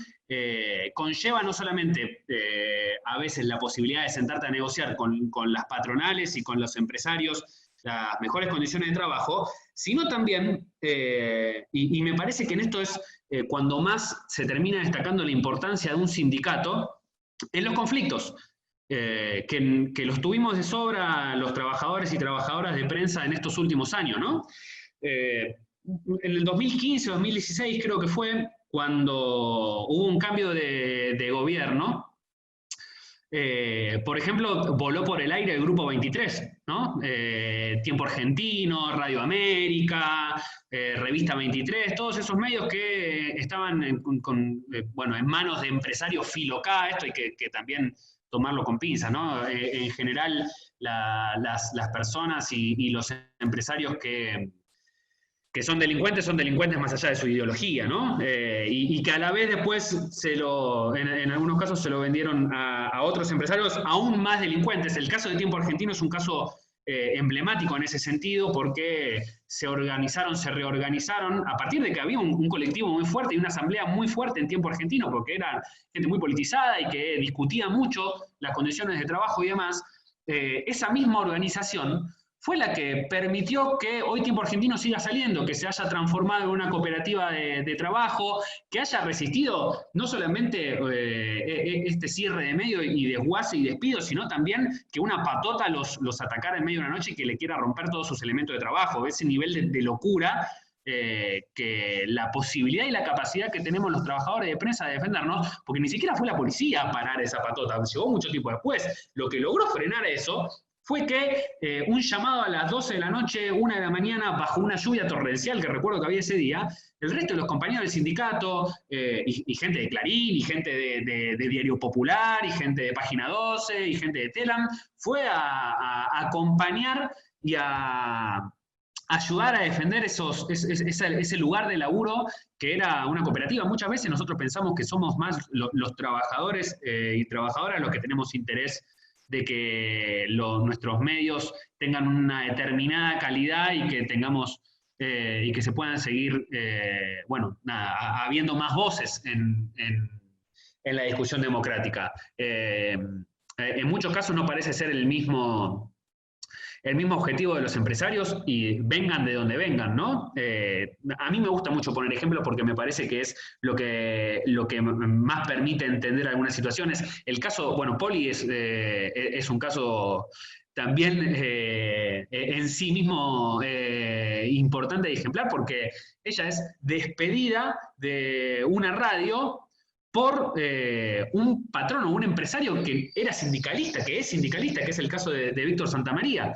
Speaker 2: conlleva no solamente a veces la posibilidad de sentarte a negociar con las patronales y con los empresarios las mejores condiciones de trabajo, sino también, y me parece que en esto es cuando más se termina destacando la importancia de un sindicato, en los conflictos. Que los tuvimos de sobra los trabajadores y trabajadoras de prensa en estos últimos años, ¿no? En el 2015, 2016 creo que fue cuando hubo un cambio de gobierno. Por ejemplo, voló por el aire el Grupo 23, ¿no? Tiempo Argentino, Radio América, Revista 23, todos esos medios que estaban en manos de empresarios filocá, esto hay que también tomarlo con pinzas, ¿no? En general, las personas y los empresarios que son delincuentes más allá de su ideología, ¿no? Y que a la vez después en algunos casos se lo vendieron a otros empresarios aún más delincuentes. El caso de Tiempo Argentino es un caso emblemático en ese sentido porque se reorganizaron a partir de que había un colectivo muy fuerte y una asamblea muy fuerte en Tiempo Argentino, porque era gente muy politizada y que discutía mucho las condiciones de trabajo y demás. Esa misma organización fue la que permitió que hoy Tiempo Argentino siga saliendo, que se haya transformado en una cooperativa de trabajo, que haya resistido no solamente este cierre de medio y desguace y despido, sino también que una patota los atacara en medio de una noche y que le quiera romper todos sus elementos de trabajo. Ese nivel de locura, que la posibilidad y la capacidad que tenemos los trabajadores de prensa de defendernos, porque ni siquiera fue la policía a parar esa patota, llegó mucho tiempo después. Lo que logró frenar eso fue que un llamado a las 12 de la noche, 1 de la mañana, bajo una lluvia torrencial que recuerdo que había ese día, el resto de los compañeros del sindicato, y gente de Clarín, y gente de Diario Popular, y gente de Página 12, y gente de Telam, fue a acompañar y a ayudar a defender ese lugar de laburo que era una cooperativa. Muchas veces nosotros pensamos que somos más los trabajadores y trabajadoras los que tenemos interés de que nuestros medios tengan una determinada calidad y que tengamos y que se puedan seguir, habiendo más voces en la discusión democrática. En muchos casos no parece ser el mismo objetivo de los empresarios y vengan de donde vengan, ¿no? A mí me gusta mucho poner ejemplos porque me parece que es lo que más permite entender algunas situaciones. El caso, Poli es un caso también en sí mismo importante y ejemplar porque ella es despedida de una radio por un patrón o un empresario que era sindicalista, que es el caso de Víctor Santamaría.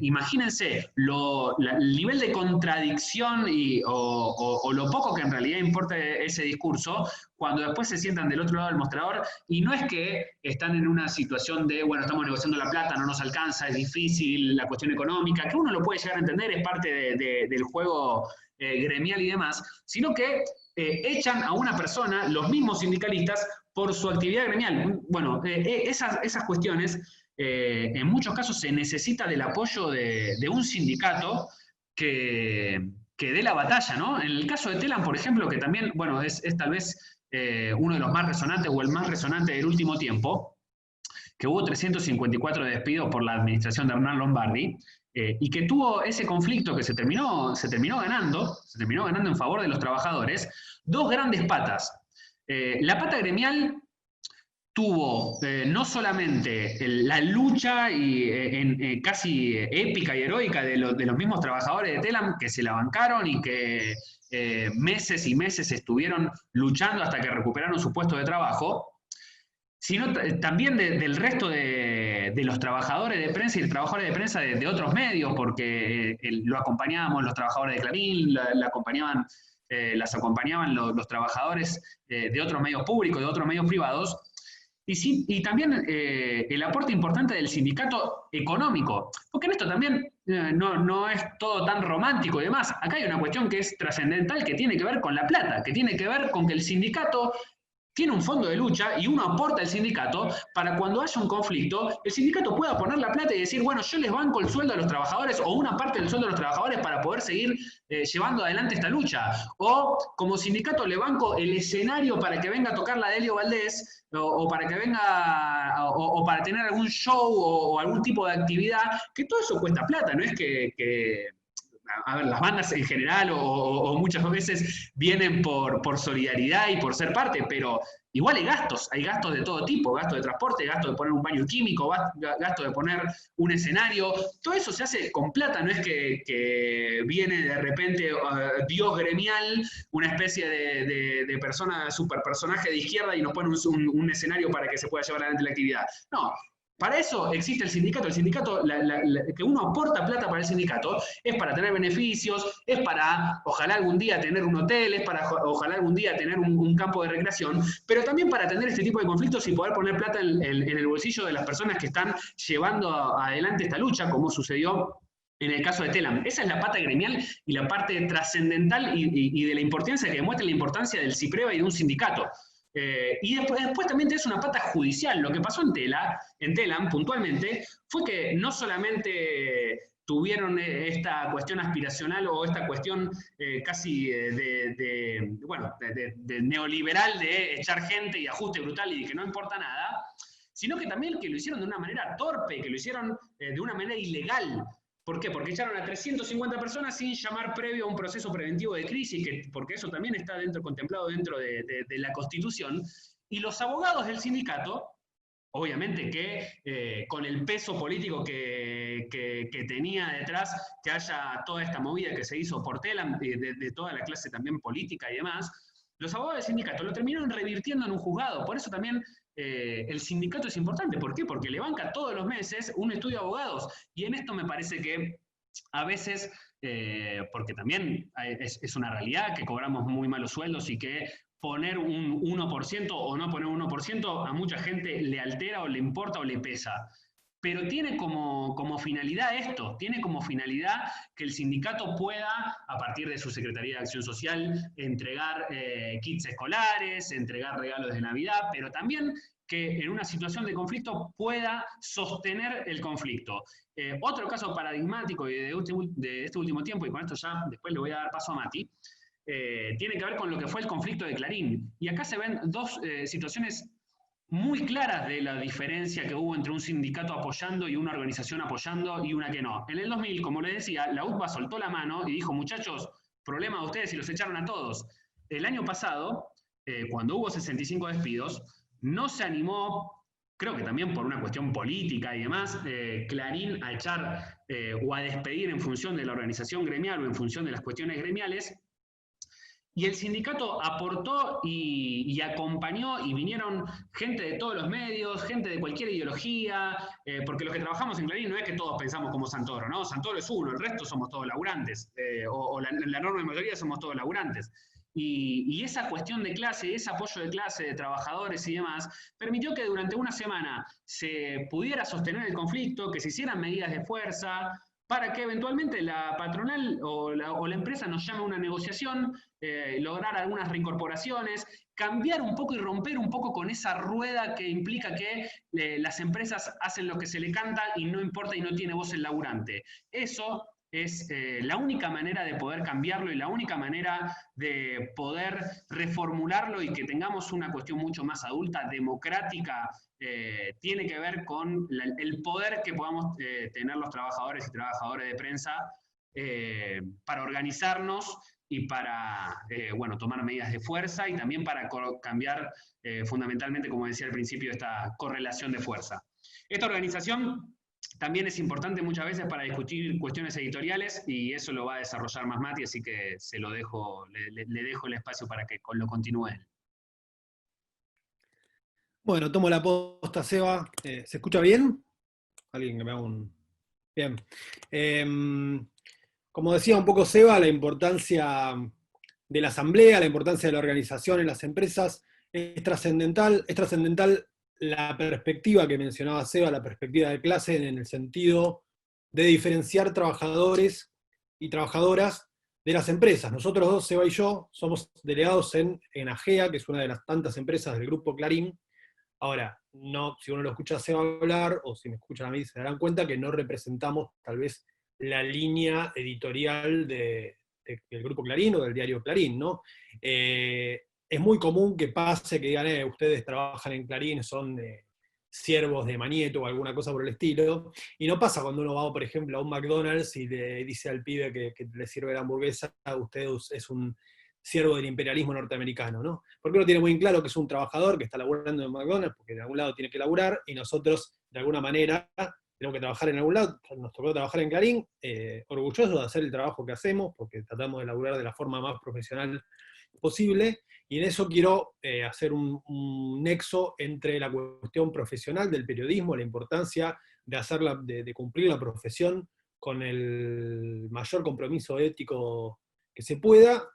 Speaker 2: Imagínense el nivel de contradicción o lo poco que en realidad importa ese discurso cuando después se sientan del otro lado del mostrador y no es que están en una situación de, estamos negociando la plata, no nos alcanza, es difícil, la cuestión económica, que uno lo puede llegar a entender, es parte del juego gremial y demás, sino que echan a una persona, los mismos sindicalistas, por su actividad gremial. Esas cuestiones, en muchos casos se necesita del apoyo de un sindicato que que dé la batalla, ¿no? En el caso de Telam, por ejemplo, que también, bueno, es tal vez uno de los más resonantes o el más resonante del último tiempo, que hubo 354 despidos por la administración de Hernán Lombardi, y que tuvo ese conflicto que se terminó ganando en favor de los trabajadores, dos grandes patas. La pata gremial tuvo no solamente la lucha casi épica y heroica de los mismos trabajadores de Telam que se la bancaron y que meses y meses estuvieron luchando hasta que recuperaron su puesto de trabajo, sino también del resto de los trabajadores de prensa y de trabajadores de prensa de otros medios, porque lo acompañábamos los trabajadores de Clarín, las acompañaban los trabajadores de otros medios públicos, de otros medios privados, y también el aporte importante del sindicato económico, porque en esto también no es todo tan romántico y demás. Acá hay una cuestión que es trascendental, que tiene que ver con la plata, que tiene que ver con que el sindicato tiene un fondo de lucha y uno aporta al sindicato para cuando haya un conflicto, el sindicato pueda poner la plata y decir, bueno, yo les banco el sueldo a los trabajadores o una parte del sueldo a los trabajadores para poder seguir llevando adelante esta lucha. O como sindicato le banco el escenario para que venga a tocar la Delio Valdés o para que venga o para tener algún show o algún tipo de actividad, que todo eso cuesta plata, no es que a ver, las bandas en general o muchas veces vienen por solidaridad y por ser parte, pero igual hay gastos de todo tipo, gasto de transporte, gasto de poner un baño químico, gasto de poner un escenario, todo eso se hace con plata, no es que viene de repente Dios gremial, una especie de persona, super personaje de izquierda y nos pone un escenario para que se pueda llevar adelante la actividad. No. Para eso existe el sindicato. El sindicato, que uno aporta plata para el sindicato, es para tener beneficios, es para, ojalá algún día tener un hotel, es para, ojalá algún día tener un campo de recreación, pero también para atender este tipo de conflictos y poder poner plata en el bolsillo de las personas que están llevando adelante esta lucha, como sucedió en el caso de Telam. Esa es la pata gremial y la parte trascendental y de la importancia que demuestra la importancia del CIPREVA y de un sindicato. Y después también tenés una pata judicial. Lo que pasó en Telam puntualmente fue que no solamente tuvieron esta cuestión aspiracional o esta cuestión casi de neoliberal de echar gente y ajuste brutal y de que no importa nada, sino que también que lo hicieron de una manera torpe, que lo hicieron de una manera ilegal. ¿Por qué? Porque echaron a 350 personas sin llamar previo a un proceso preventivo de crisis, porque eso también está contemplado dentro de la Constitución. Y los abogados del sindicato, obviamente que con el peso político que tenía detrás, que haya toda esta movida que se hizo por Telam, de toda la clase también política y demás, los abogados del sindicato lo terminaron revirtiendo en un juzgado. Por eso también el sindicato es importante. ¿Por qué? Porque le banca todos los meses un estudio de abogados. Y en esto me parece que a veces, porque también es una realidad que cobramos muy malos sueldos y que poner un 1% o no poner un 1% a mucha gente le altera o le importa o le pesa. Pero tiene como finalidad esto, tiene como finalidad que el sindicato pueda, a partir de su Secretaría de Acción Social, entregar kits escolares, entregar regalos de Navidad, pero también que en una situación de conflicto pueda sostener el conflicto. Otro caso paradigmático de este último tiempo, y con esto ya después le voy a dar paso a Mati, tiene que ver con lo que fue el conflicto de Clarín. Y acá se ven dos situaciones muy claras de la diferencia que hubo entre un sindicato apoyando y una organización apoyando y una que no. En el 2000, como les decía, la UTBA soltó la mano y dijo, muchachos, problema de ustedes y los echaron a todos. El año pasado, cuando hubo 65 despidos, no se animó, creo que también por una cuestión política y demás, Clarín a echar o a despedir en función de la organización gremial o en función de las cuestiones gremiales. Y el sindicato aportó y acompañó y vinieron gente de todos los medios, gente de cualquier ideología, porque los que trabajamos en Clarín no es que todos pensamos como Santoro, ¿no? Santoro es uno, el resto somos todos laburantes, o la enorme mayoría somos todos laburantes. Y esa cuestión de clase, ese apoyo de clase, de trabajadores y demás, permitió que durante una semana se pudiera sostener el conflicto, que se hicieran medidas de fuerza, para que eventualmente la patronal o la empresa nos llame a una negociación, lograr algunas reincorporaciones, cambiar un poco y romper un poco con esa rueda que implica que las empresas hacen lo que se le canta y no importa y no tiene voz el laburante. Eso es la única manera de poder cambiarlo y la única manera de poder reformularlo y que tengamos una cuestión mucho más adulta, democrática, tiene que ver con el poder que podamos tener los trabajadores y trabajadoras de prensa para organizarnos y para bueno, tomar medidas de fuerza y también para cambiar fundamentalmente, como decía al principio, esta correlación de fuerza. Esta organización también es importante muchas veces para discutir cuestiones editoriales y eso lo va a desarrollar más Mati, así que se lo dejo, le dejo el espacio para que lo continúe él.
Speaker 3: Bueno, tomo la posta, Seba. ¿Se escucha bien? Alguien que me haga un... Bien. Como decía un poco Seba, la importancia de la asamblea, la importancia de la organización en las empresas es trascendental la perspectiva que mencionaba Seba, la perspectiva de clase en el sentido de diferenciar trabajadores y trabajadoras de las empresas. Nosotros dos, Seba y yo, somos delegados en AGEA, que es una de las tantas empresas del Grupo Clarín. Ahora, no, si uno lo escucha a Seba hablar, o si me escuchan a mí, se darán cuenta que no representamos tal vez la línea editorial del Grupo Clarín o del diario Clarín, ¿no? Es muy común que pase que digan, ustedes trabajan en Clarín, son siervos de Manieto o alguna cosa por el estilo, y no pasa cuando uno va, por ejemplo, a un McDonald's y le dice al pibe que le sirve la hamburguesa, usted es un siervo del imperialismo norteamericano, ¿no? Porque uno tiene muy claro que es un trabajador que está laburando en McDonald's, porque de algún lado tiene que laburar, y nosotros, de alguna manera, tenemos que trabajar en algún lado, nos tocó trabajar en Clarín, orgullosos de hacer el trabajo que hacemos, porque tratamos de laburar de la forma más profesional posible, y en eso quiero hacer un nexo entre la cuestión profesional del periodismo, la importancia de cumplir la profesión con el mayor compromiso ético que se pueda,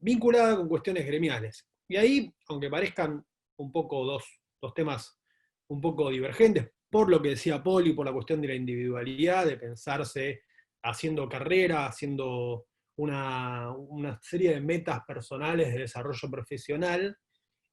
Speaker 3: vinculada con cuestiones gremiales. Y ahí, aunque parezcan un poco dos temas un poco divergentes, por lo que decía Poli, por la cuestión de la individualidad, de pensarse haciendo carrera, haciendo una serie de metas personales de desarrollo profesional,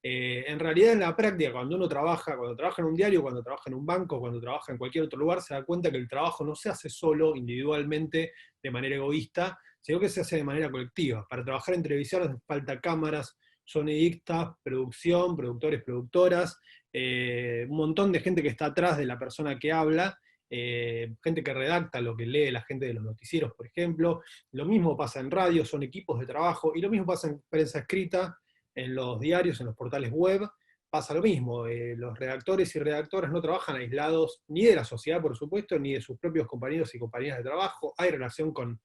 Speaker 3: en realidad en la práctica, cuando uno trabaja en un diario, cuando trabaja en un banco, cuando trabaja en cualquier otro lugar, se da cuenta que el trabajo no se hace solo, individualmente, de manera egoísta, sino que se hace de manera colectiva. Para trabajar en televisión hace falta cámaras, sonidistas, producción, productores, productoras, un montón de gente que está atrás de la persona que habla, gente que redacta lo que lee la gente de los noticieros, por ejemplo. Lo mismo pasa en radio, son equipos de trabajo, y lo mismo pasa en prensa escrita, en los diarios, en los portales web, pasa lo mismo. Los redactores y redactoras no trabajan aislados ni de la sociedad, por supuesto, ni de sus propios compañeros y compañeras de trabajo. Hay relación con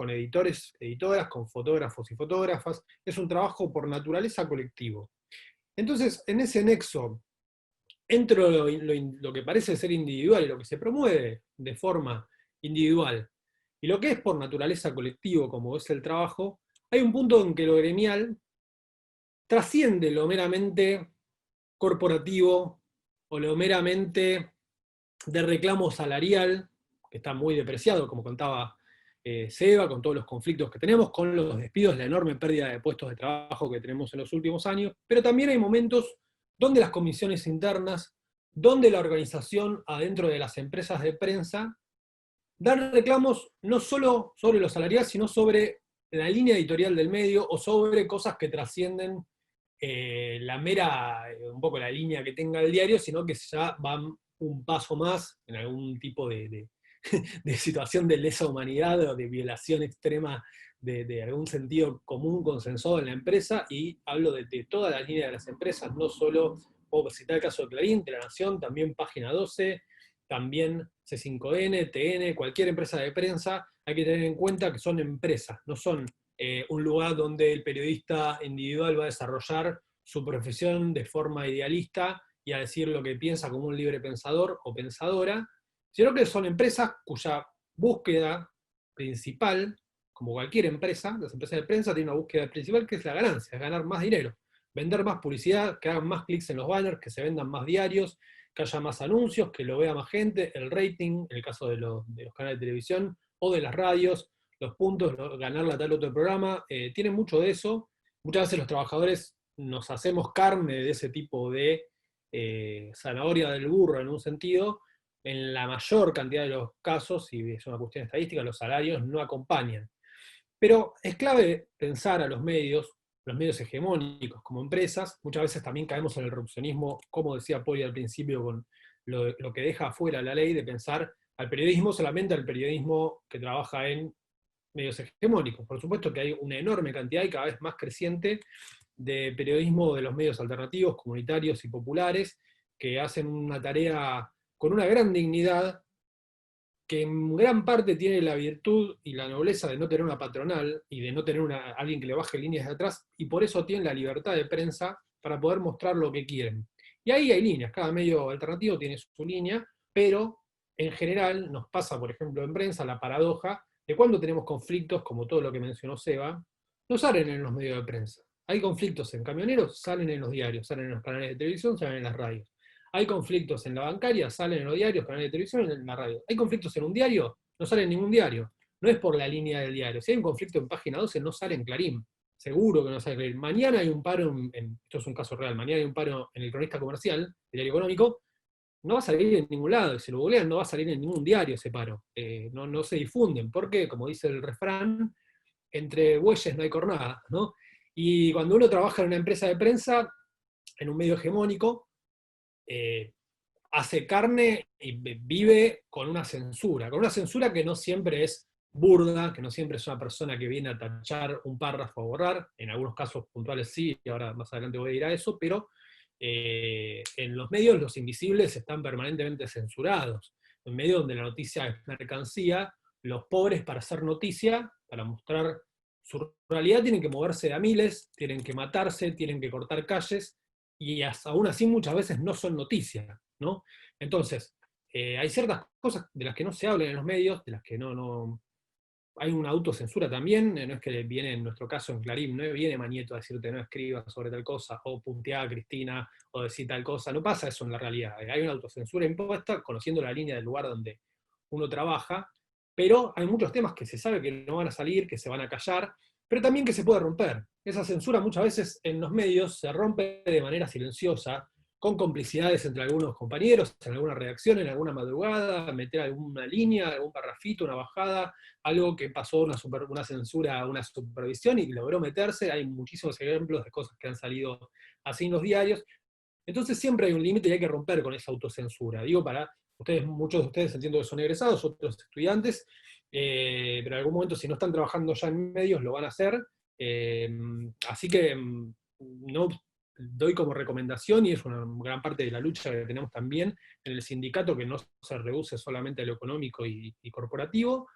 Speaker 3: editores, editoras, con fotógrafos y fotógrafas. Es un trabajo por naturaleza colectivo. Entonces, en ese nexo, entre lo que parece ser individual y lo que se promueve de forma individual, y lo que es por naturaleza colectivo, como es el trabajo, hay un punto en que lo gremial trasciende lo meramente corporativo o lo meramente de reclamo salarial, que está muy depreciado, como contaba Seba, con todos los conflictos que tenemos, con los despidos, la enorme pérdida de puestos de trabajo que tenemos en los últimos años, pero también hay momentos donde las comisiones internas, donde la organización adentro de las empresas de prensa, dan reclamos no solo sobre lo salarial, sino sobre la línea editorial del medio o sobre cosas que trascienden un poco la línea que tenga el diario, sino que ya van un paso más en algún tipo de situación de lesa humanidad o de violación extrema de algún sentido común consensuado en la empresa, y hablo de toda la línea de las empresas, no solo, puedo citar el caso de Clarín, de La Nación, también Página 12, también C5N, TN, cualquier empresa de prensa. Hay que tener en cuenta que son empresas, no son un lugar donde el periodista individual va a desarrollar su profesión de forma idealista y a decir lo que piensa como un libre pensador o pensadora, sino que son empresas cuya búsqueda principal, como cualquier empresa, las empresas de prensa tienen una búsqueda principal que es la ganancia, es ganar más dinero, vender más publicidad, que hagan más clics en los banners, que se vendan más diarios, que haya más anuncios, que lo vea más gente, el rating, en el caso de los canales de televisión, o de las radios, los puntos, ganar la tal otro programa, tiene mucho de eso. Muchas veces los trabajadores nos hacemos carne de ese tipo de zanahoria del burro en un sentido, en la mayor cantidad de los casos, y es una cuestión estadística, los salarios no acompañan. Pero es clave pensar a los medios hegemónicos como empresas. Muchas veces también caemos en el reduccionismo, como decía Poli al principio, con lo que deja afuera la ley, de pensar al periodismo solamente al periodismo que trabaja en medios hegemónicos. Por supuesto que hay una enorme cantidad y cada vez más creciente de periodismo de los medios alternativos, comunitarios y populares, que hacen una tarea con una gran dignidad, que en gran parte tiene la virtud y la nobleza de no tener una patronal y de no tener alguien que le baje líneas de atrás, y por eso tienen la libertad de prensa para poder mostrar lo que quieren. Y ahí hay líneas, cada medio alternativo tiene su línea, pero en general nos pasa, por ejemplo, en prensa, la paradoja de cuando tenemos conflictos, como todo lo que mencionó Seba, no salen en los medios de prensa. Hay conflictos en camioneros, salen en los diarios, salen en los canales de televisión, salen en las radios. Hay conflictos en la bancaria, salen en los diarios, canales de televisión, en la radio. Hay conflictos en un diario, no sale en ningún diario. No es por la línea del diario. Si hay un conflicto en Página 12, no sale en Clarín. Seguro que no sale en Clarín. Mañana hay un paro, esto es un caso real, mañana hay un paro en el Cronista Comercial, el diario económico, no va a salir en ningún lado. Si lo googlean, no va a salir en ningún diario ese paro. No se difunden, porque, como dice el refrán, entre bueyes no hay cornada, ¿no? Y cuando uno trabaja en una empresa de prensa, en un medio hegemónico, hace carne y vive con una censura que no siempre es burda, que no siempre es una persona que viene a tachar un párrafo a borrar, en algunos casos puntuales sí, y ahora más adelante voy a ir a eso, pero en los medios los invisibles están permanentemente censurados. En medios donde la noticia es mercancía, los pobres para hacer noticia, para mostrar su realidad, tienen que moverse de a miles, tienen que matarse, tienen que cortar calles, y aún así muchas veces no son noticia, ¿no? Entonces, hay ciertas cosas de las que no se hablan en los medios, de las que no hay una autocensura también, no es que viene en nuestro caso en Clarín, no viene Manieto a decirte no escribas sobre tal cosa, o puntear a Cristina, o decir tal cosa, no pasa eso en la realidad, hay una autocensura impuesta, conociendo la línea del lugar donde uno trabaja, pero hay muchos temas que se sabe que no van a salir, que se van a callar, pero también que se puede romper. Esa censura muchas veces en los medios se rompe de manera silenciosa, con complicidades entre algunos compañeros, en alguna redacción, en alguna madrugada, meter alguna línea, algún parrafito, una bajada, algo que pasó una censura, una supervisión y logró meterse. Hay muchísimos ejemplos de cosas que han salido así en los diarios. Entonces siempre hay un límite y hay que romper con esa autocensura. Digo, para ustedes, muchos de ustedes entiendo que son egresados, otros estudiantes, pero en algún momento si no están trabajando ya en medios lo van a hacer. Así que no doy como recomendación, y es una gran parte de la lucha que tenemos también en el sindicato, que no se reduce solamente a lo económico y corporativo,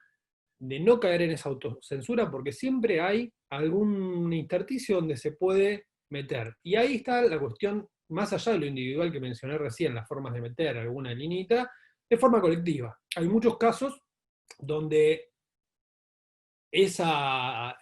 Speaker 3: de no caer en esa autocensura, porque siempre hay algún intersticio donde se puede meter. Y ahí está la cuestión, más allá de lo individual que mencioné recién, las formas de meter alguna lineita, de forma colectiva. Hay muchos casos donde esa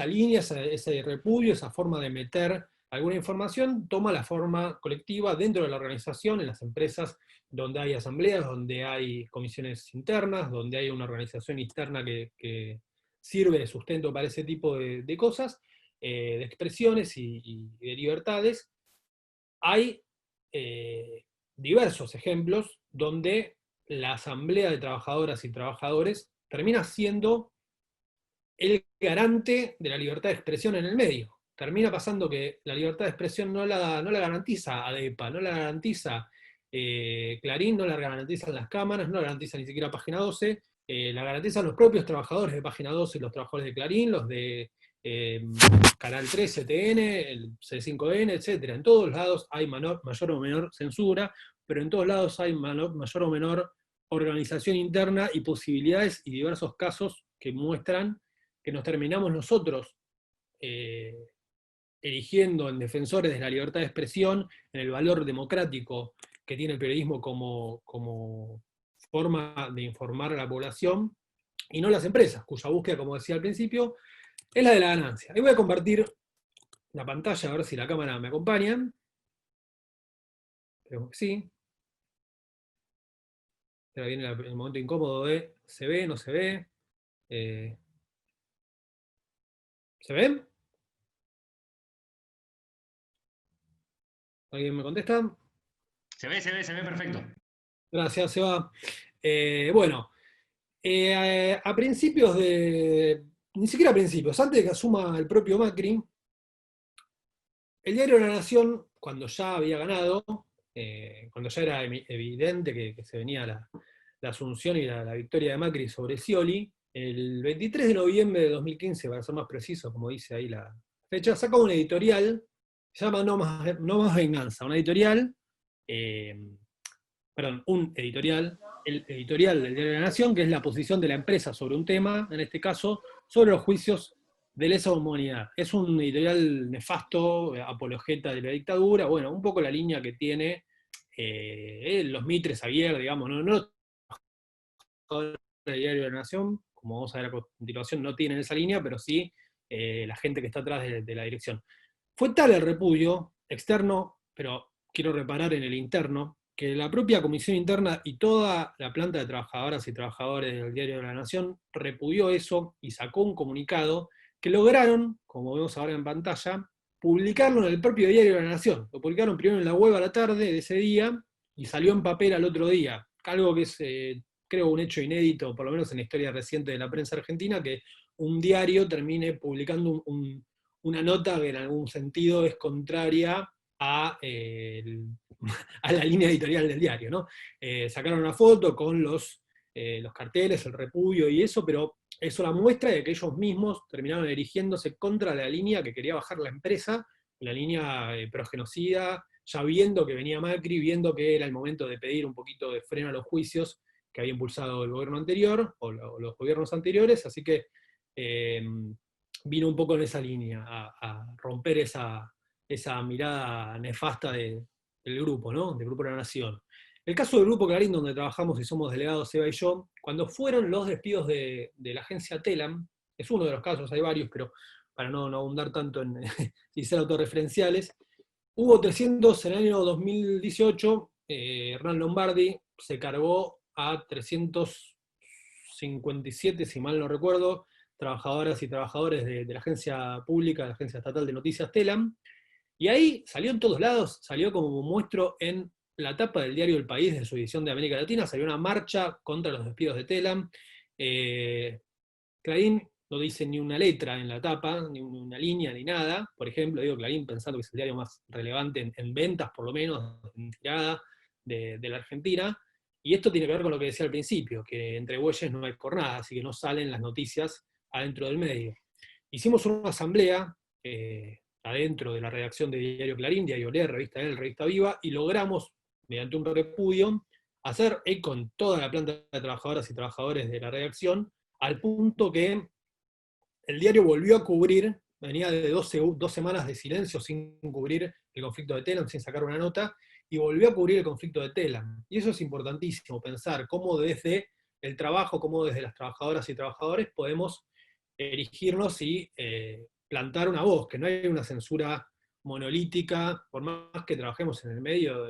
Speaker 3: línea, ese repudio, esa forma de meter alguna información, toma la forma colectiva dentro de la organización, en las empresas donde hay asambleas, donde hay comisiones internas, donde hay una organización interna que sirve de sustento para ese tipo de cosas, de expresiones y de libertades. Hay diversos ejemplos donde la asamblea de trabajadoras y trabajadores termina siendo el garante de la libertad de expresión en el medio. Termina pasando que la libertad de expresión no la garantiza ADEPA, no la garantiza Clarín, no la garantizan las cámaras, no la garantiza ni siquiera Página 12, la garantizan los propios trabajadores de Página 12 y los trabajadores de Clarín, los de Canal 3, CTN, el C5N, etc. En todos lados hay mayor o menor censura, pero en todos lados hay mayor o menor organización interna y posibilidades y diversos casos que muestran que nos terminamos nosotros erigiendo en defensores de la libertad de expresión, en el valor democrático que tiene el periodismo como forma de informar a la población, y no las empresas, cuya búsqueda, como decía al principio, es la de la ganancia. Y voy a compartir la pantalla, a ver si la cámara me acompaña. Creo que sí. Ahora viene el momento incómodo de ¿se ve, no se ve? ¿Se ven? ¿Alguien me contesta?
Speaker 2: Se ve perfecto.
Speaker 3: Gracias, Seba. Bueno, a principios ni siquiera a principios, antes de que asuma el propio Macri, el diario La Nación, cuando ya había ganado, cuando ya era evidente que se venía la asunción y la victoria de Macri sobre Scioli, el 23 de noviembre de 2015, para ser más preciso, como dice ahí la fecha, saca un editorial, se llama No más venganza, un editorial, un editorial, el editorial del diario de La Nación, que es la posición de la empresa sobre un tema, en este caso, sobre los juicios de lesa humanidad. Es un editorial nefasto, apologeta de la dictadura, bueno, un poco la línea que tiene los Mitres Aguirre, digamos, no el diario de la Nación, como vamos a ver a continuación, no tienen esa línea, pero sí la gente que está atrás de la dirección. Fue tal el repudio externo, pero quiero reparar en el interno, que la propia comisión interna y toda la planta de trabajadoras y trabajadores del diario de la Nación repudió eso y sacó un comunicado que lograron, como vemos ahora en pantalla, publicarlo en el propio diario de la Nación. Lo publicaron primero en la web a la tarde de ese día y salió en papel al otro día. Algo que es, creo, un hecho inédito, por lo menos en la historia reciente de la prensa argentina, que un diario termine publicando una nota que en algún sentido es contraria a la línea editorial del diario, ¿no? Sacaron una foto con los carteles, el repudio y eso, pero eso la muestra de que ellos mismos terminaron erigiéndose contra la línea que quería bajar la empresa, la línea progenocida, ya viendo que venía Macri, viendo que era el momento de pedir un poquito de freno a los juicios que había impulsado el gobierno anterior, o los gobiernos anteriores, así que vino un poco en esa línea, a romper esa mirada nefasta del grupo, ¿no? Del Grupo de la Nación. El caso del Grupo Clarín, donde trabajamos y somos delegados Seba y yo, cuando fueron los despidos de la agencia Telam, es uno de los casos, hay varios, pero para no abundar tanto en y ser autorreferenciales, hubo 300 en el año 2018, Hernán Lombardi se cargó a 357, si mal no recuerdo, trabajadoras y trabajadores de la agencia pública, la agencia estatal de noticias Telam, y ahí salió en todos lados, salió como muestro en la tapa del diario El País de su edición de América Latina, salió una marcha contra los despidos de Telam. Clarín no dice ni una letra en la tapa, ni una línea, ni nada. Por ejemplo, digo Clarín pensando que es el diario más relevante en ventas, por lo menos, en tirada de la Argentina. Y esto tiene que ver con lo que decía al principio, que entre bueyes no hay cornada, así que no salen las noticias adentro del medio. Hicimos una asamblea adentro de la redacción de Diario Clarín, Diario Olé, Revista El, Revista Viva, y logramos, mediante un repudio, hacer eco en toda la planta de trabajadoras y trabajadores de la redacción, al punto que el diario volvió a cubrir, venía de 2 semanas de silencio sin cubrir el conflicto de Telam, sin sacar una nota, y volvió a cubrir el conflicto de Telam. Y eso es importantísimo, pensar cómo desde el trabajo, cómo desde las trabajadoras y trabajadores podemos erigirnos y plantar una voz, que no hay una censura monolítica, por más que trabajemos en el medio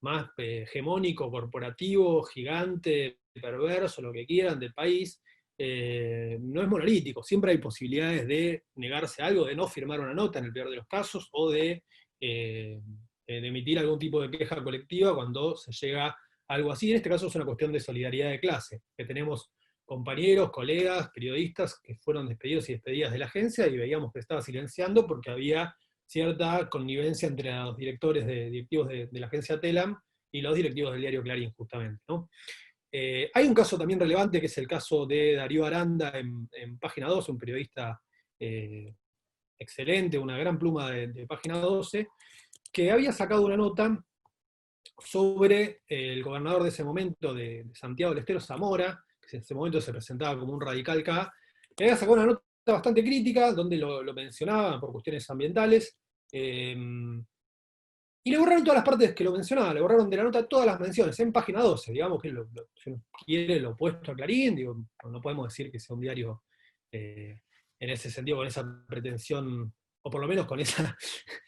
Speaker 3: más hegemónico, corporativo, gigante, perverso, lo que quieran, del país, no es monolítico, siempre hay posibilidades de negarse a algo, de no firmar una nota en el peor de los casos, o de emitir algún tipo de queja colectiva cuando se llega a algo así. En este caso es una cuestión de solidaridad de clase, que tenemos compañeros, colegas, periodistas que fueron despedidos y despedidas de la agencia y veíamos que estaba silenciando porque había cierta connivencia entre los directivos de la agencia Telam y los directivos del diario Clarín, justamente, ¿no? Hay un caso también relevante que es el caso de Darío Aranda en Página 12, un periodista excelente, una gran pluma de Página 12, que había sacado una nota sobre el gobernador de ese momento, de Santiago del Estero, Zamora, que en ese momento se presentaba como un radical K, que había sacado una nota bastante crítica, donde lo mencionaba por cuestiones ambientales, y le borraron todas las partes que lo mencionaba, le borraron de la nota todas las menciones, en Página 12, digamos que si uno quiere lo opuesto a Clarín, digo, no podemos decir que sea un diario en ese sentido, con esa pretensión, o por lo menos con esa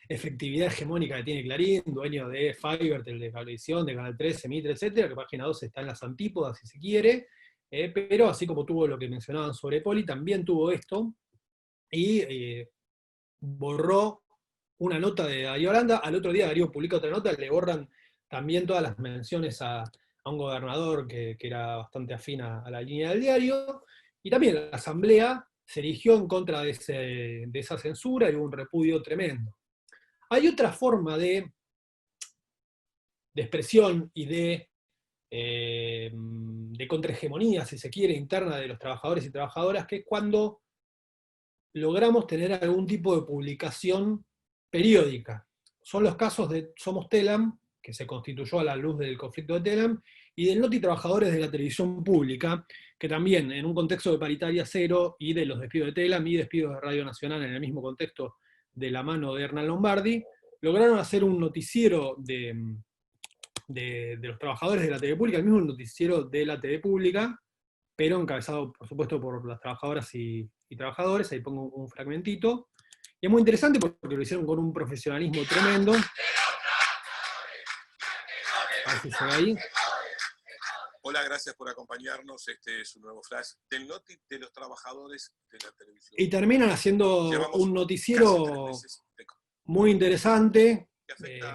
Speaker 3: efectividad hegemónica que tiene Clarín, dueño de Fiverr, de Cablevisión, de Canal 13, Mitre, etcétera, que Página 12 está en las antípodas, si se quiere, pero así como tuvo lo que mencionaban sobre Poli, también tuvo esto, y borró una nota de Darío Aranda, al otro día Darío publica otra nota, le borran también todas las menciones a a un gobernador que era bastante afín a la línea del diario, y también la asamblea se erigió en contra de esa censura y hubo un repudio tremendo. Hay otra forma de expresión y de contrahegemonía, si se quiere, interna de los trabajadores y trabajadoras, que es cuando logramos tener algún tipo de publicación periódica. Son los casos de Somos Telam, que se constituyó a la luz del conflicto de Telam, y del Noti Trabajadores de la Televisión Pública, que también en un contexto de paritaria cero y de los despidos de Telam y despidos de Radio Nacional en el mismo contexto de la mano de Hernán Lombardi, lograron hacer un noticiero de los trabajadores de la TV Pública, el mismo noticiero de la TV Pública, pero encabezado, por supuesto, por las trabajadoras y trabajadores. Ahí pongo un fragmentito. Y es muy interesante porque lo hicieron con un profesionalismo tremendo. A ver si se ve ahí.
Speaker 4: Hola, gracias por acompañarnos. Este es un nuevo flash del Noti de los trabajadores de la televisión.
Speaker 3: Y terminan haciendo un noticiero muy interesante,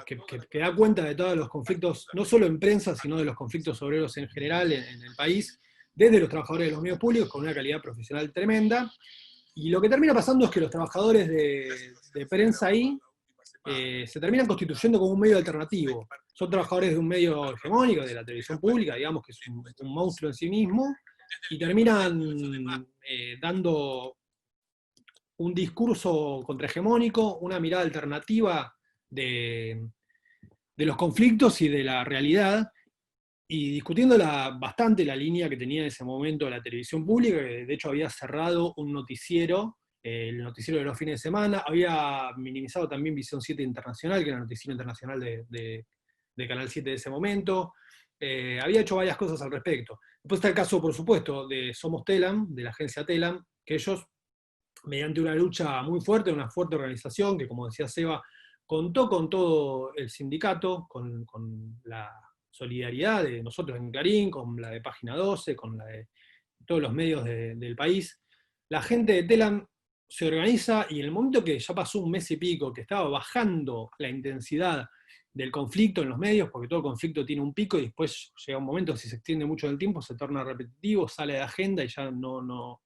Speaker 3: que da cuenta de todos los conflictos, no solo en prensa, sino de los conflictos obreros en general en el país, desde los trabajadores de los medios públicos, con una calidad profesional tremenda. Y lo que termina pasando es que los trabajadores de prensa ahí se terminan constituyendo como un medio alternativo. Son trabajadores de un medio hegemónico, de la televisión pública, digamos que es un monstruo en sí mismo, y terminan dando un discurso contrahegemónico, una mirada alternativa de los conflictos y de la realidad, y discutiendo bastante la línea que tenía en ese momento la televisión pública, que de hecho había cerrado un noticiero, el noticiero de los fines de semana, había minimizado también Visión 7 Internacional, que era el noticiero internacional de Canal 7 de ese momento, había hecho varias cosas al respecto. Después está el caso, por supuesto, de Somos Telam, de la agencia Telam, que ellos, mediante una lucha muy fuerte, una fuerte organización, que como decía Seba, contó con todo el sindicato, con la solidaridad de nosotros en Clarín, con la de Página 12, con la de todos los medios del país. La gente de Telam se organiza, y en el momento que ya pasó un mes y pico, que estaba bajando la intensidad del conflicto en los medios, porque todo conflicto tiene un pico y después llega un momento, si se extiende mucho en el tiempo, se torna repetitivo, sale de agenda y ya no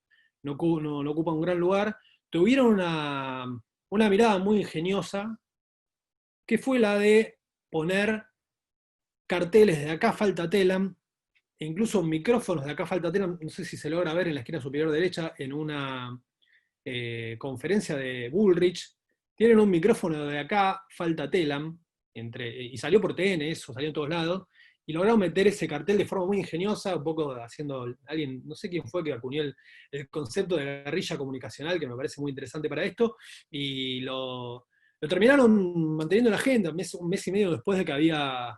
Speaker 3: ocupa un gran lugar, tuvieron una mirada muy ingeniosa, que fue la de poner carteles de Acá falta Telam, e incluso micrófonos de Acá falta Telam, no sé si se logra ver en la esquina superior derecha, en una conferencia de Bullrich, tienen un micrófono de Acá falta Telam, y salió por TN, eso salió en todos lados, y lograron meter ese cartel de forma muy ingeniosa, un poco haciendo, alguien, no sé quién fue que acuñó el concepto de guerrilla comunicacional, que me parece muy interesante para esto, y lo terminaron manteniendo en la agenda, un mes y medio después de que había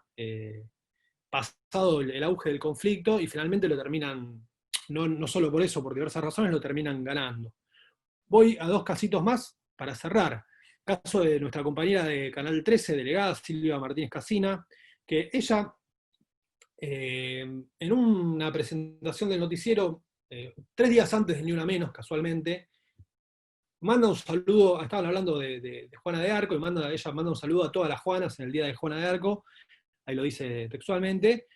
Speaker 3: pasado el auge del conflicto, y finalmente lo terminan, no solo por eso, por diversas razones, lo terminan ganando. Voy a dos casitos más para cerrar. Caso de nuestra compañera de Canal 13, delegada Silvia Martínez Casina, que ella, en una presentación del noticiero, 3 días antes de Ni Una Menos, casualmente, manda un saludo, estaban hablando de Juana de Arco, y ella manda un saludo a todas las Juanas en el día de Juana de Arco, ahí lo dice textualmente,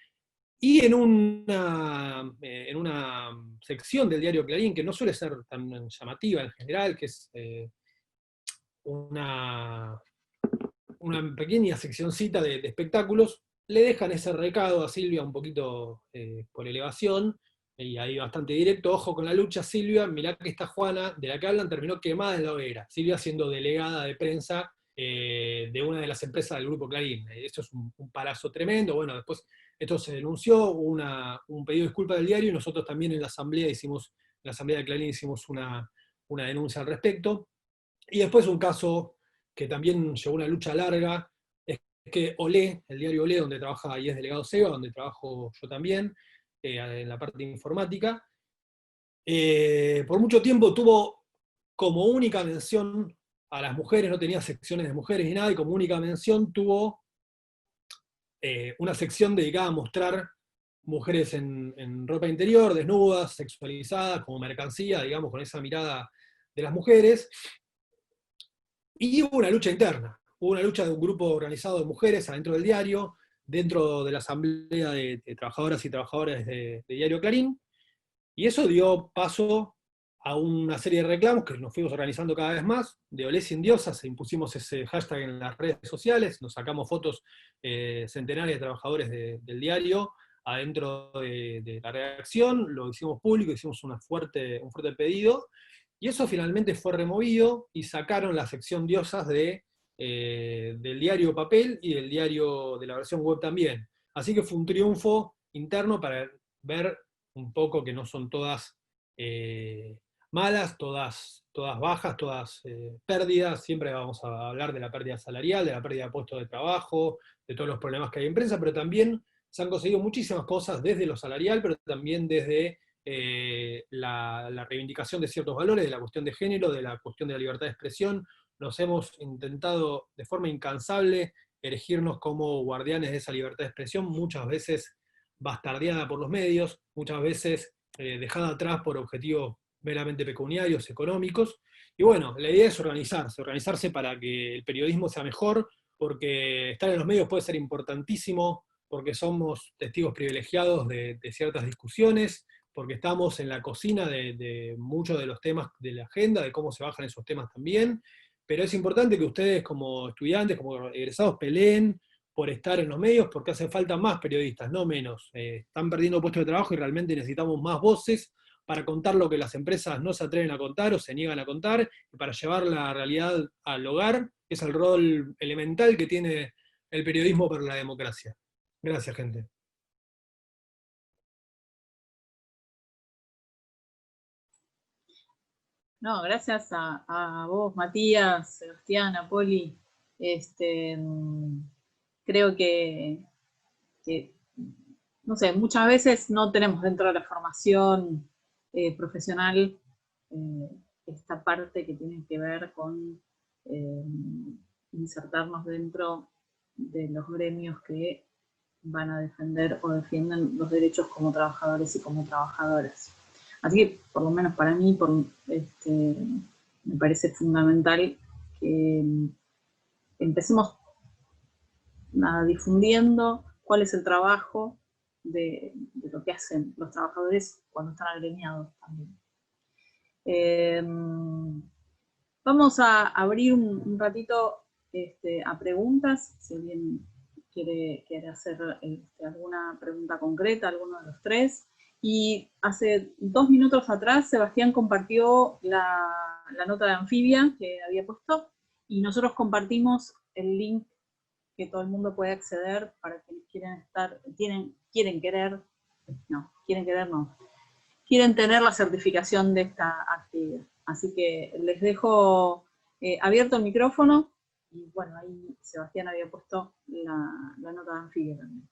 Speaker 3: y en una sección del diario Clarín, que no suele ser tan llamativa en general, que es una pequeña seccioncita de espectáculos, le dejan ese recado a Silvia un poquito por elevación, y ahí bastante directo: ojo con la lucha, Silvia, mirá que esta Juana, de la que hablan, terminó quemada en la hoguera. Silvia siendo delegada de prensa de una de las empresas del Grupo Clarín. Esto es un palazo tremendo. Bueno, después esto se denunció, hubo un pedido de disculpa del diario, y nosotros también en la asamblea de Clarín hicimos una denuncia al respecto. Y después un caso que también llevó una lucha larga, es que Olé, el diario Olé, donde trabaja y es delegado Seba, donde trabajo yo también, en la parte de informática, por mucho tiempo tuvo como única mención a las mujeres, no tenía secciones de mujeres ni nada, y como única mención tuvo una sección dedicada a mostrar mujeres en ropa interior, desnudas, sexualizadas, como mercancía, digamos, con esa mirada de las mujeres. Y hubo una lucha interna, hubo una lucha de un grupo organizado de mujeres adentro del diario, dentro de la asamblea de trabajadoras y trabajadores de Diario Clarín, y eso dio paso a una serie de reclamos que nos fuimos organizando cada vez más, de Olé sin diosas, e impusimos ese hashtag en las redes sociales, nos sacamos fotos centenarias de trabajadores del diario adentro de la redacción, lo hicimos público, hicimos un fuerte pedido, y eso finalmente fue removido, y sacaron la sección diosas del diario papel y del diario de la versión web también. Así que fue un triunfo interno para ver un poco que no son todas malas, todas bajas, todas pérdidas. Siempre vamos a hablar de la pérdida salarial, de la pérdida de puestos de trabajo, de todos los problemas que hay en prensa, pero también se han conseguido muchísimas cosas desde lo salarial, pero también desde la reivindicación de ciertos valores, de la cuestión de género, de la cuestión de la libertad de expresión. Nos hemos intentado de forma incansable erigirnos como guardianes de esa libertad de expresión, muchas veces bastardeada por los medios, muchas veces dejada atrás por objetivos meramente pecuniarios, económicos. Y bueno, la idea es organizarse para que el periodismo sea mejor, porque estar en los medios puede ser importantísimo, porque somos testigos privilegiados de ciertas discusiones, porque estamos en la cocina de muchos de los temas de la agenda, de cómo se bajan esos temas también, pero es importante que ustedes como estudiantes, como egresados, peleen por estar en los medios, porque hace falta más periodistas, no menos. Están perdiendo puestos de trabajo y realmente necesitamos más voces para contar lo que las empresas no se atreven a contar o se niegan a contar, y para llevar la realidad al hogar, que es el rol elemental que tiene el periodismo para la democracia. Gracias, gente.
Speaker 5: No, gracias a vos, Matías, Sebastián, a Poli. Creo que, no sé, muchas veces no tenemos dentro de la formación profesional esta parte que tiene que ver con insertarnos dentro de los gremios que van a defender o defienden los derechos como trabajadores y como trabajadoras. Así que, por lo menos para mí, me parece fundamental que empecemos difundiendo cuál es el trabajo de lo que hacen los trabajadores cuando están agremiados también. Vamos a abrir un ratito a preguntas, si alguien quiere hacer alguna pregunta concreta, alguno de los tres. Y hace 2 minutos atrás Sebastián compartió la nota de Anfibia que había puesto, y nosotros compartimos el link que todo el mundo puede acceder para quienes quieren tener la certificación de esta actividad. Así que les dejo abierto el micrófono, y bueno, ahí Sebastián había puesto la nota de Anfibia también.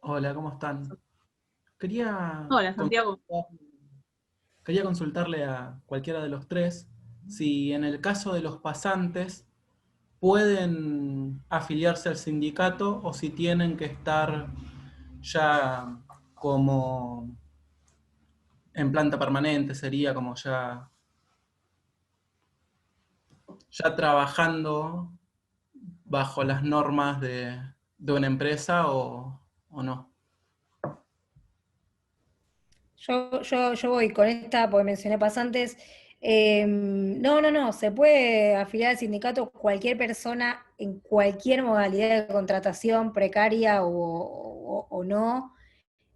Speaker 6: Hola, ¿cómo están? Quería
Speaker 5: Hola, Santiago.
Speaker 6: quería consultarle a cualquiera de los tres si en el caso de los pasantes pueden afiliarse al sindicato o si tienen que estar ya como en planta permanente, sería como ya trabajando bajo las normas de una empresa o no.
Speaker 1: Yo voy con esta, porque mencioné pasantes. No, se puede afiliar al sindicato cualquier persona en cualquier modalidad de contratación, precaria o no,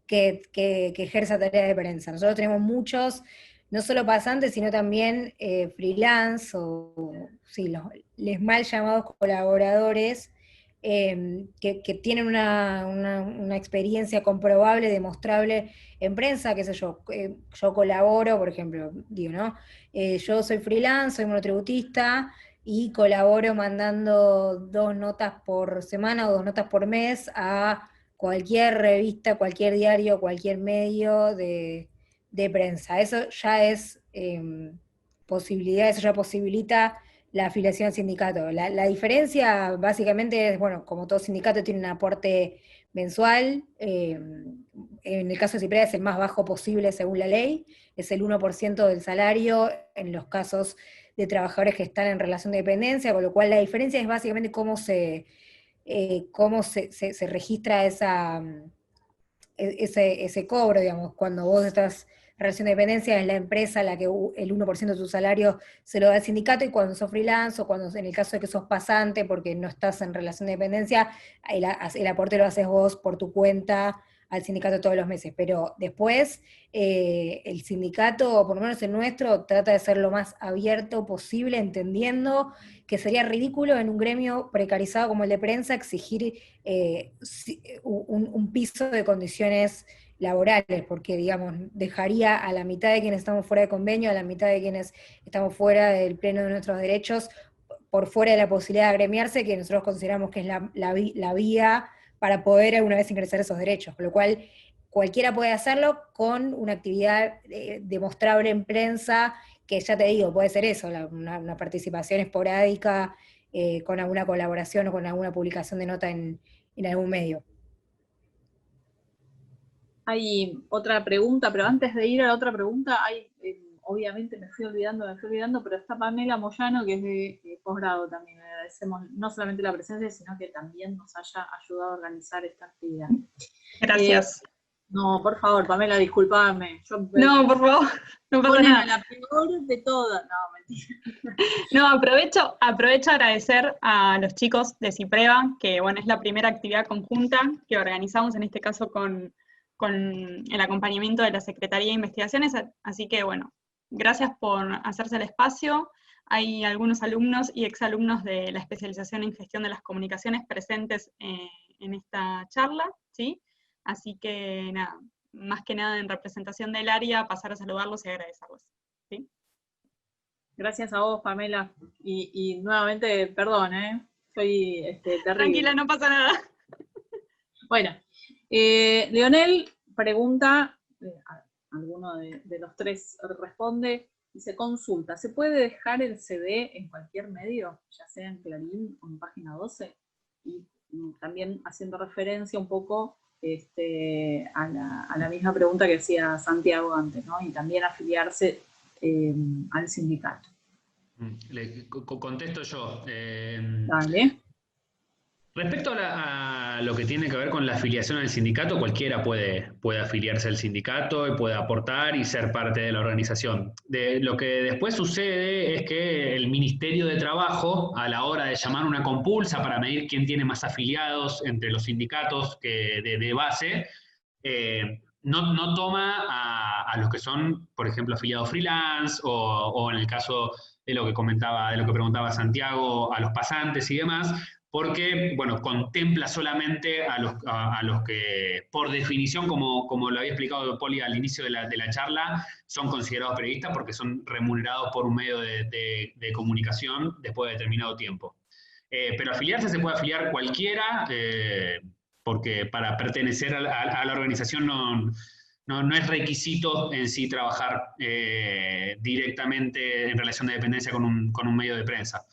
Speaker 1: que ejerza tareas de prensa. Nosotros tenemos muchos, no solo pasantes, sino también freelance, o sí, les mal llamados colaboradores, que tienen una experiencia comprobable, demostrable en prensa, qué sé yo. Yo colaboro, por ejemplo, digo, ¿no? Yo soy freelance, soy monotributista, y colaboro mandando 2 notas por semana o 2 notas por mes a cualquier revista, cualquier diario, cualquier medio de prensa. Eso ya es posibilidad, eso ya posibilita la afiliación al sindicato. La diferencia básicamente es, bueno, como todo sindicato tiene un aporte mensual, en el caso de Ciprea es el más bajo posible según la ley, es el 1% del salario en los casos de trabajadores que están en relación de dependencia, con lo cual la diferencia es básicamente cómo se registra ese cobro, digamos, cuando vos estás en relación de dependencia es la empresa la que el 1% de tu salario se lo da al sindicato, y cuando sos freelance o cuando en el caso de que sos pasante porque no estás en relación de dependencia, el aporte lo haces vos por tu cuenta al sindicato todos los meses, pero después el sindicato, o por lo menos el nuestro, trata de ser lo más abierto posible, entendiendo que sería ridículo en un gremio precarizado como el de prensa exigir un piso de condiciones laborales, porque, digamos, dejaría a la mitad de quienes estamos fuera de convenio, a la mitad de quienes estamos fuera del pleno de nuestros derechos, por fuera de la posibilidad de agremiarse, que nosotros consideramos que es la vía para poder alguna vez ingresar esos derechos, con lo cual cualquiera puede hacerlo con una actividad demostrable en prensa, que ya te digo, puede ser eso, una participación esporádica, con alguna colaboración o con alguna publicación de nota en algún medio.
Speaker 5: Hay otra pregunta, pero antes de ir a la otra pregunta, obviamente me fui olvidando, pero está Pamela Moyano, que es de posgrado también. Le agradecemos no solamente la presencia, sino que también nos haya ayudado a organizar esta actividad.
Speaker 7: Gracias.
Speaker 5: No, por favor, Pamela, discúlpame.
Speaker 7: No, por favor, no pasa nada.
Speaker 5: La peor de todas. No, mentira.
Speaker 7: No, aprovecho a agradecer a los chicos de Cipreva, que bueno, es la primera actividad conjunta que organizamos, en este caso con el acompañamiento de la Secretaría de Investigaciones, así que bueno, gracias por hacerse el espacio. Hay algunos alumnos y exalumnos de la especialización en gestión de las comunicaciones presentes en esta charla, ¿sí? Así que nada, más que nada en representación del área, pasar a saludarlos y agradecerlos, ¿sí?
Speaker 5: Gracias a vos, Pamela, y nuevamente, perdón, soy terrible.
Speaker 7: Tranquila, no pasa nada.
Speaker 5: Bueno, Leonel pregunta, alguno de los tres responde, dice, consulta, ¿se puede dejar el CD en cualquier medio, ya sea en Clarín o en Página 12? Y también haciendo referencia un poco a la misma pregunta que hacía Santiago antes, ¿no? Y también afiliarse al sindicato.
Speaker 2: Le contesto yo.
Speaker 5: Dale.
Speaker 2: Respecto a lo que tiene que ver con la afiliación al sindicato, cualquiera puede afiliarse al sindicato y puede aportar y ser parte de la organización. Lo que después sucede es que el Ministerio de Trabajo, a la hora de llamar una compulsa para medir quién tiene más afiliados entre los sindicatos de base, no toma a los que son, por ejemplo, afiliados freelance o en el caso de lo que preguntaba Santiago, a los pasantes y demás, porque, bueno, contempla solamente a los que, por definición, como lo había explicado Poli al inicio de la charla, son considerados periodistas porque son remunerados por un medio de comunicación después de determinado tiempo. Pero afiliarse se puede afiliar cualquiera, porque para pertenecer a la organización no es requisito en sí trabajar directamente en relación de dependencia con un medio de prensa.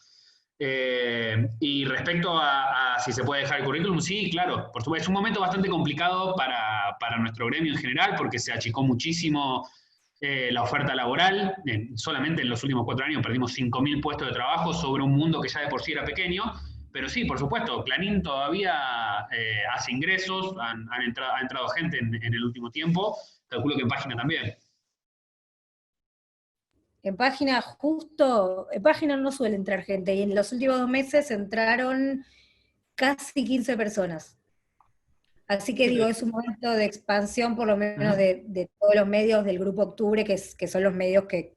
Speaker 2: Y respecto a si se puede dejar el currículum, sí, claro, por supuesto. Es un momento bastante complicado para nuestro gremio en general, porque se achicó muchísimo la oferta laboral. Solamente en los últimos 4 años perdimos 5.000 puestos de trabajo sobre un mundo que ya de por sí era pequeño. Pero sí, por supuesto, Clarín todavía hace ingresos, ha entrado gente en el último tiempo, calculo que en Página también.
Speaker 1: En Página no suele entrar gente, y en los últimos 2 meses entraron casi 15 personas. Así que digo, es un momento de expansión, por lo menos de todos los medios del Grupo Octubre, que son los medios que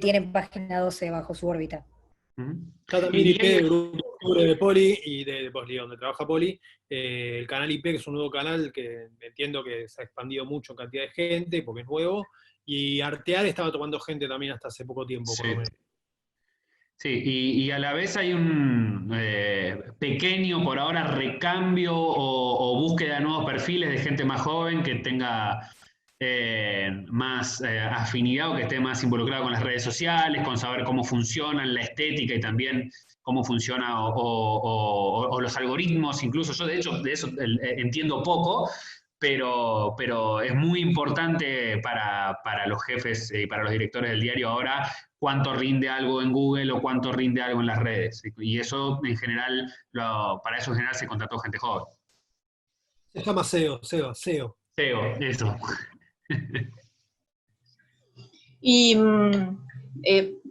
Speaker 1: tienen Página 12 bajo su órbita.
Speaker 3: Está también IP del Grupo Octubre de Poli y de Poli, donde trabaja Poli, el canal IP, que es un nuevo canal que entiendo que se ha expandido mucho en cantidad de gente, porque es nuevo, y Artear estaba tomando gente también hasta hace poco tiempo, por lo menos.
Speaker 2: Sí, y a la vez hay un pequeño, por ahora, recambio o búsqueda de nuevos perfiles de gente más joven que tenga más afinidad o que esté más involucrado con las redes sociales, con saber cómo funcionan la estética y también cómo funciona o los algoritmos, incluso yo de hecho de eso entiendo poco, pero es muy importante para los jefes y para los directores del diario ahora cuánto rinde algo en Google o cuánto rinde algo en las redes. Y eso en general, para eso en general se contrató gente joven.
Speaker 3: Se llama SEO.
Speaker 2: SEO, eso.
Speaker 5: Y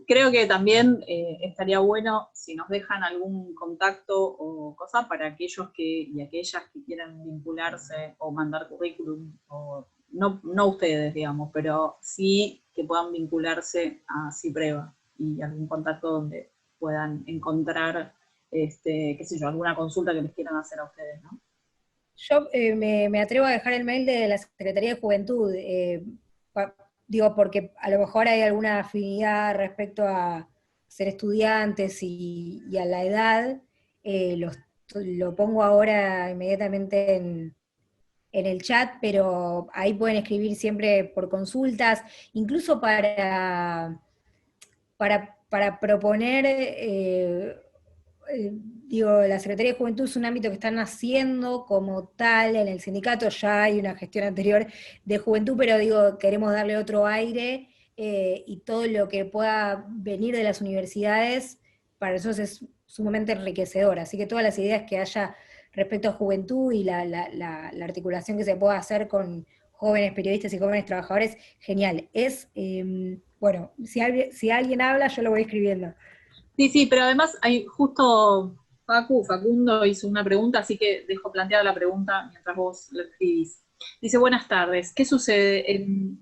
Speaker 5: creo que también estaría bueno si nos dejan algún contacto o cosa para aquellos y aquellas que quieran vincularse o mandar currículum, o no ustedes, digamos, pero sí que puedan vincularse a Cipreva y algún contacto donde puedan encontrar, qué sé yo, alguna consulta que les quieran hacer a ustedes, ¿no?
Speaker 1: Yo me atrevo a dejar el mail de la Secretaría de Juventud, digo, porque a lo mejor hay alguna afinidad respecto a ser estudiantes y a la edad, lo pongo ahora inmediatamente en el chat, pero ahí pueden escribir siempre por consultas, incluso para proponer, digo, la Secretaría de Juventud es un ámbito que están haciendo como tal en el sindicato, ya hay una gestión anterior de juventud, pero digo, queremos darle otro aire, y todo lo que pueda venir de las universidades, para nosotros es sumamente enriquecedor, así que todas las ideas que haya respecto a juventud y la articulación que se pueda hacer con jóvenes periodistas y jóvenes trabajadores, genial. Bueno, si alguien habla, yo lo voy escribiendo.
Speaker 5: Sí, pero además hay justo Facundo hizo una pregunta, así que dejo planteada la pregunta mientras vos lo escribís. Dice, buenas tardes, ¿qué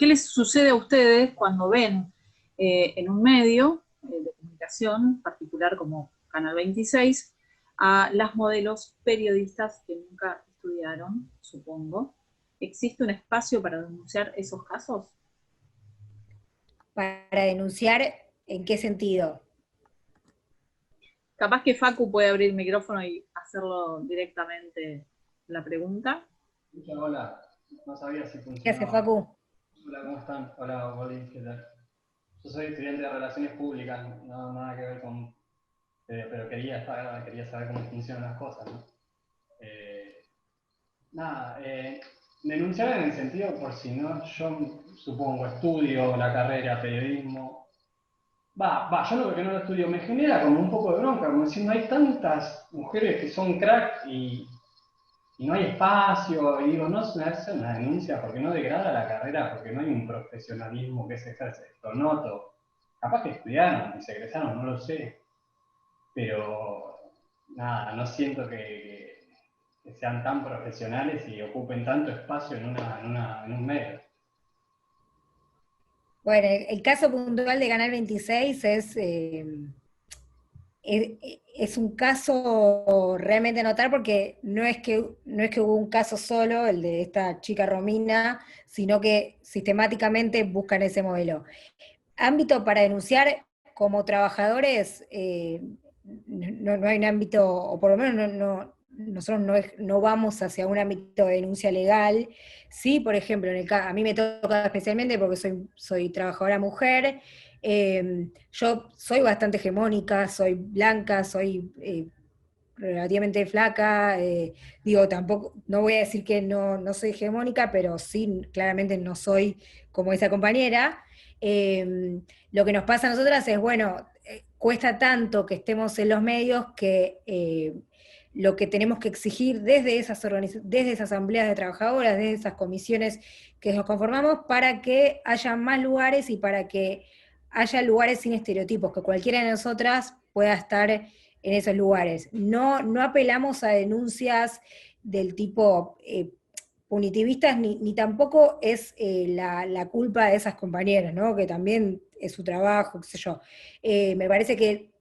Speaker 5: les sucede a ustedes cuando ven en un medio de comunicación particular como Canal 26 a las modelos periodistas que nunca estudiaron, supongo? ¿Existe un espacio para denunciar esos casos?
Speaker 1: ¿Para denunciar en qué sentido?
Speaker 5: Capaz que Facu puede abrir el micrófono y hacerlo directamente la pregunta.
Speaker 8: Hola, no sabía si funcionaba.
Speaker 1: ¿Qué hace, Facu?
Speaker 8: Hola, ¿cómo están? Hola, Boli, ¿qué tal? Yo soy estudiante de Relaciones Públicas, no nada que ver con... pero quería saber cómo funcionan las cosas, ¿no? Denunciar en el sentido, por si no, yo supongo, estudio la carrera periodismo. Yo lo que no lo estudio, me genera como un poco de bronca, como diciendo, hay tantas mujeres que son crack y no hay espacio, y digo, no es una denuncia porque no degrada la carrera, porque no hay un profesionalismo que se ejerce. Lo noto. Capaz que estudiaron y se egresaron, no lo sé. Pero nada, no siento que sean tan profesionales y ocupen tanto espacio en un medio.
Speaker 1: Bueno, el caso puntual de Canal 26 es un caso realmente a notar, porque no es que hubo un caso solo, el de esta chica Romina, sino que sistemáticamente buscan ese modelo. Ámbito para denunciar como trabajadores, no hay un ámbito, o por lo menos nosotros no vamos hacia un ámbito de denuncia legal. Sí, por ejemplo, a mí me toca especialmente porque soy trabajadora mujer. Yo soy bastante hegemónica, soy blanca, soy relativamente flaca, digo, tampoco, no voy a decir que no soy hegemónica, pero sí, claramente no soy como esa compañera. Lo que nos pasa a nosotras es, bueno, cuesta tanto que estemos en los medios que lo que tenemos que exigir desde esas asambleas de trabajadoras, desde esas comisiones que nos conformamos, para que haya más lugares y para que haya lugares sin estereotipos, que cualquiera de nosotras pueda estar en esos lugares. No apelamos a denuncias del tipo punitivistas, ni tampoco es la culpa de esas compañeras, ¿no? Que también es su trabajo, qué sé yo. Me parece que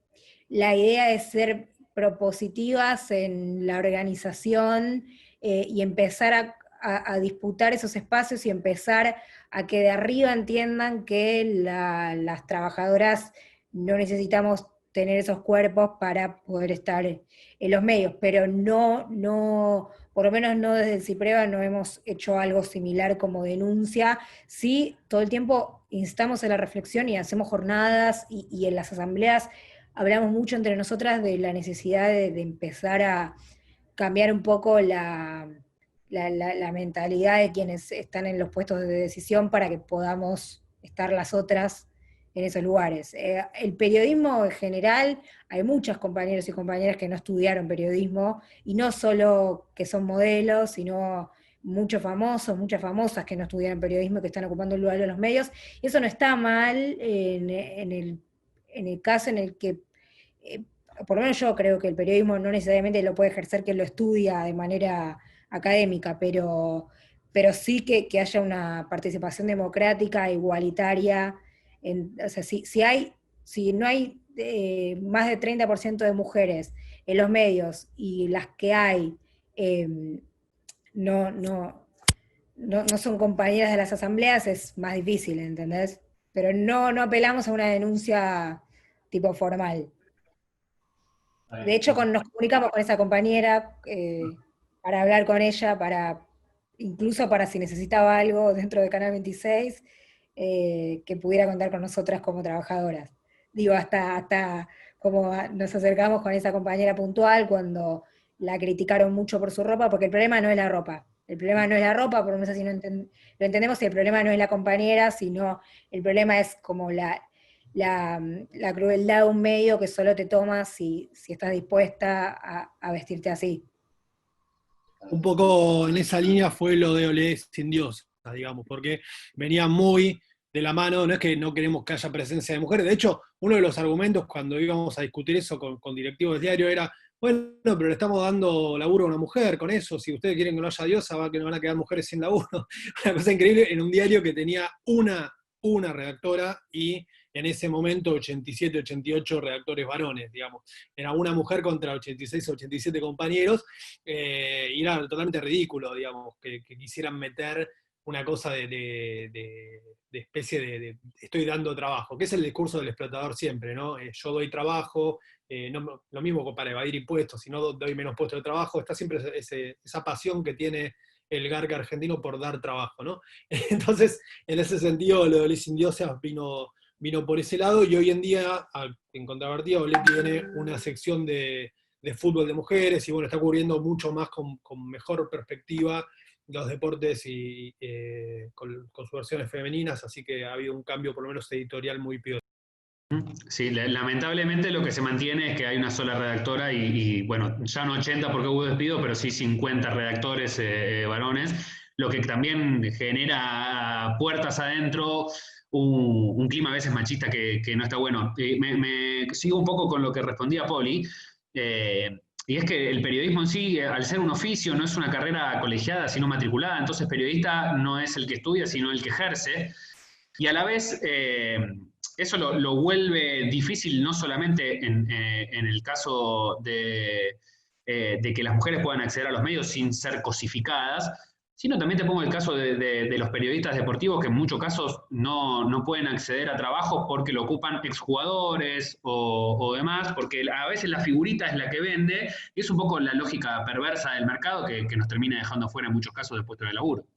Speaker 1: la idea es ser propositivas en la organización, y empezar a disputar esos espacios y empezar a que de arriba entiendan que las trabajadoras no necesitamos tener esos cuerpos para poder estar en los medios, pero no por lo menos no desde el CIPREVA no hemos hecho algo similar como denuncia. Sí, todo el tiempo instamos a la reflexión y hacemos jornadas y en las asambleas hablamos mucho entre nosotras de la necesidad de empezar a cambiar un poco la mentalidad de quienes están en los puestos de decisión para que podamos estar las otras en esos lugares. El periodismo en general, hay muchos compañeros y compañeras que no estudiaron periodismo, y no solo que son modelos, sino muchos famosos, muchas famosas que no estudiaron periodismo y que están ocupando el lugar de los medios, y eso no está mal en el caso en el que, por lo menos yo creo que el periodismo no necesariamente lo puede ejercer quien lo estudia de manera académica, pero sí que haya una participación democrática, igualitaria. O sea, si no hay más de 30% de mujeres en los medios, y las que hay no son compañeras de las asambleas, es más difícil, ¿entendés? Pero no apelamos a una denuncia tipo formal. De hecho, nos comunicamos con esa compañera para hablar con ella, incluso para si necesitaba algo dentro de Canal 26, que pudiera contar con nosotras como trabajadoras. Digo, hasta como nos acercamos con esa compañera puntual cuando la criticaron mucho por su ropa, porque el problema no es la ropa. El problema no es la ropa, por lo menos así lo entendemos, y el problema no es la compañera, sino el problema es como la crueldad de un medio que solo te toma si estás dispuesta a vestirte así.
Speaker 3: Un poco en esa línea fue lo de Olé sin Dios, digamos, porque venía muy de la mano, no es que no queremos que haya presencia de mujeres, de hecho, uno de los argumentos cuando íbamos a discutir eso con directivos del diario era, bueno, pero le estamos dando laburo a una mujer con eso, si ustedes quieren que no haya diosa, que no van a quedar mujeres sin laburo. Una cosa increíble en un diario que tenía una redactora y en ese momento 87, 88 redactores varones, digamos. Era una mujer contra 86 o 87 compañeros, y era totalmente ridículo, digamos, que quisieran meter una cosa de especie de estoy dando trabajo, que es el discurso del explotador siempre, ¿no? Yo doy trabajo, lo mismo para evadir impuestos, si no doy menos puestos de trabajo, está siempre esa pasión que tiene el garca argentino por dar trabajo, ¿no? Entonces, en ese sentido, lo de Olé sin Diosas vino por ese lado, y hoy en día, en contrapartida, Olé tiene una sección de fútbol de mujeres, y bueno, está cubriendo mucho más con mejor perspectiva los deportes y con sus versiones femeninas, así que ha habido un cambio, por lo menos editorial, muy piola.
Speaker 2: Sí, lamentablemente lo que se mantiene es que hay una sola redactora y bueno, ya no 80 porque hubo despido, pero sí 50 redactores varones, lo que también genera puertas adentro, un clima a veces machista que no está bueno. Me sigo un poco con lo que respondía Poli, y es que el periodismo en sí, al ser un oficio, no es una carrera colegiada, sino matriculada, entonces periodista no es el que estudia, sino el que ejerce, y a la vez eso lo vuelve difícil no solamente en el caso de que las mujeres puedan acceder a los medios sin ser cosificadas, sino también te pongo el caso de los periodistas deportivos que en muchos casos no pueden acceder a trabajos porque lo ocupan exjugadores o demás, porque a veces la figurita es la que vende, y es un poco la lógica perversa del mercado que nos termina dejando fuera en muchos casos de puestos de laburo.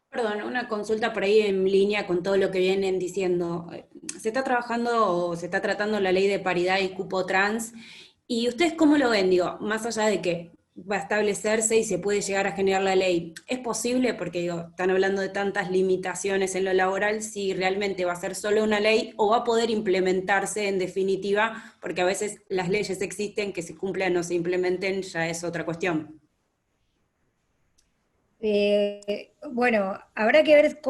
Speaker 9: Perdón, una consulta por ahí en línea con todo lo que vienen diciendo. Se está trabajando o se está tratando la ley de paridad y cupo trans, y ustedes cómo lo ven, digo, más allá de que va a establecerse y se puede llegar a generar la ley, ¿es posible? Porque digo, están hablando de tantas limitaciones en lo laboral, si realmente va a ser solo una ley o va a poder implementarse en definitiva, porque a veces las leyes existen, que se cumplan o se implementen ya es otra cuestión.
Speaker 1: Bueno, habrá que ver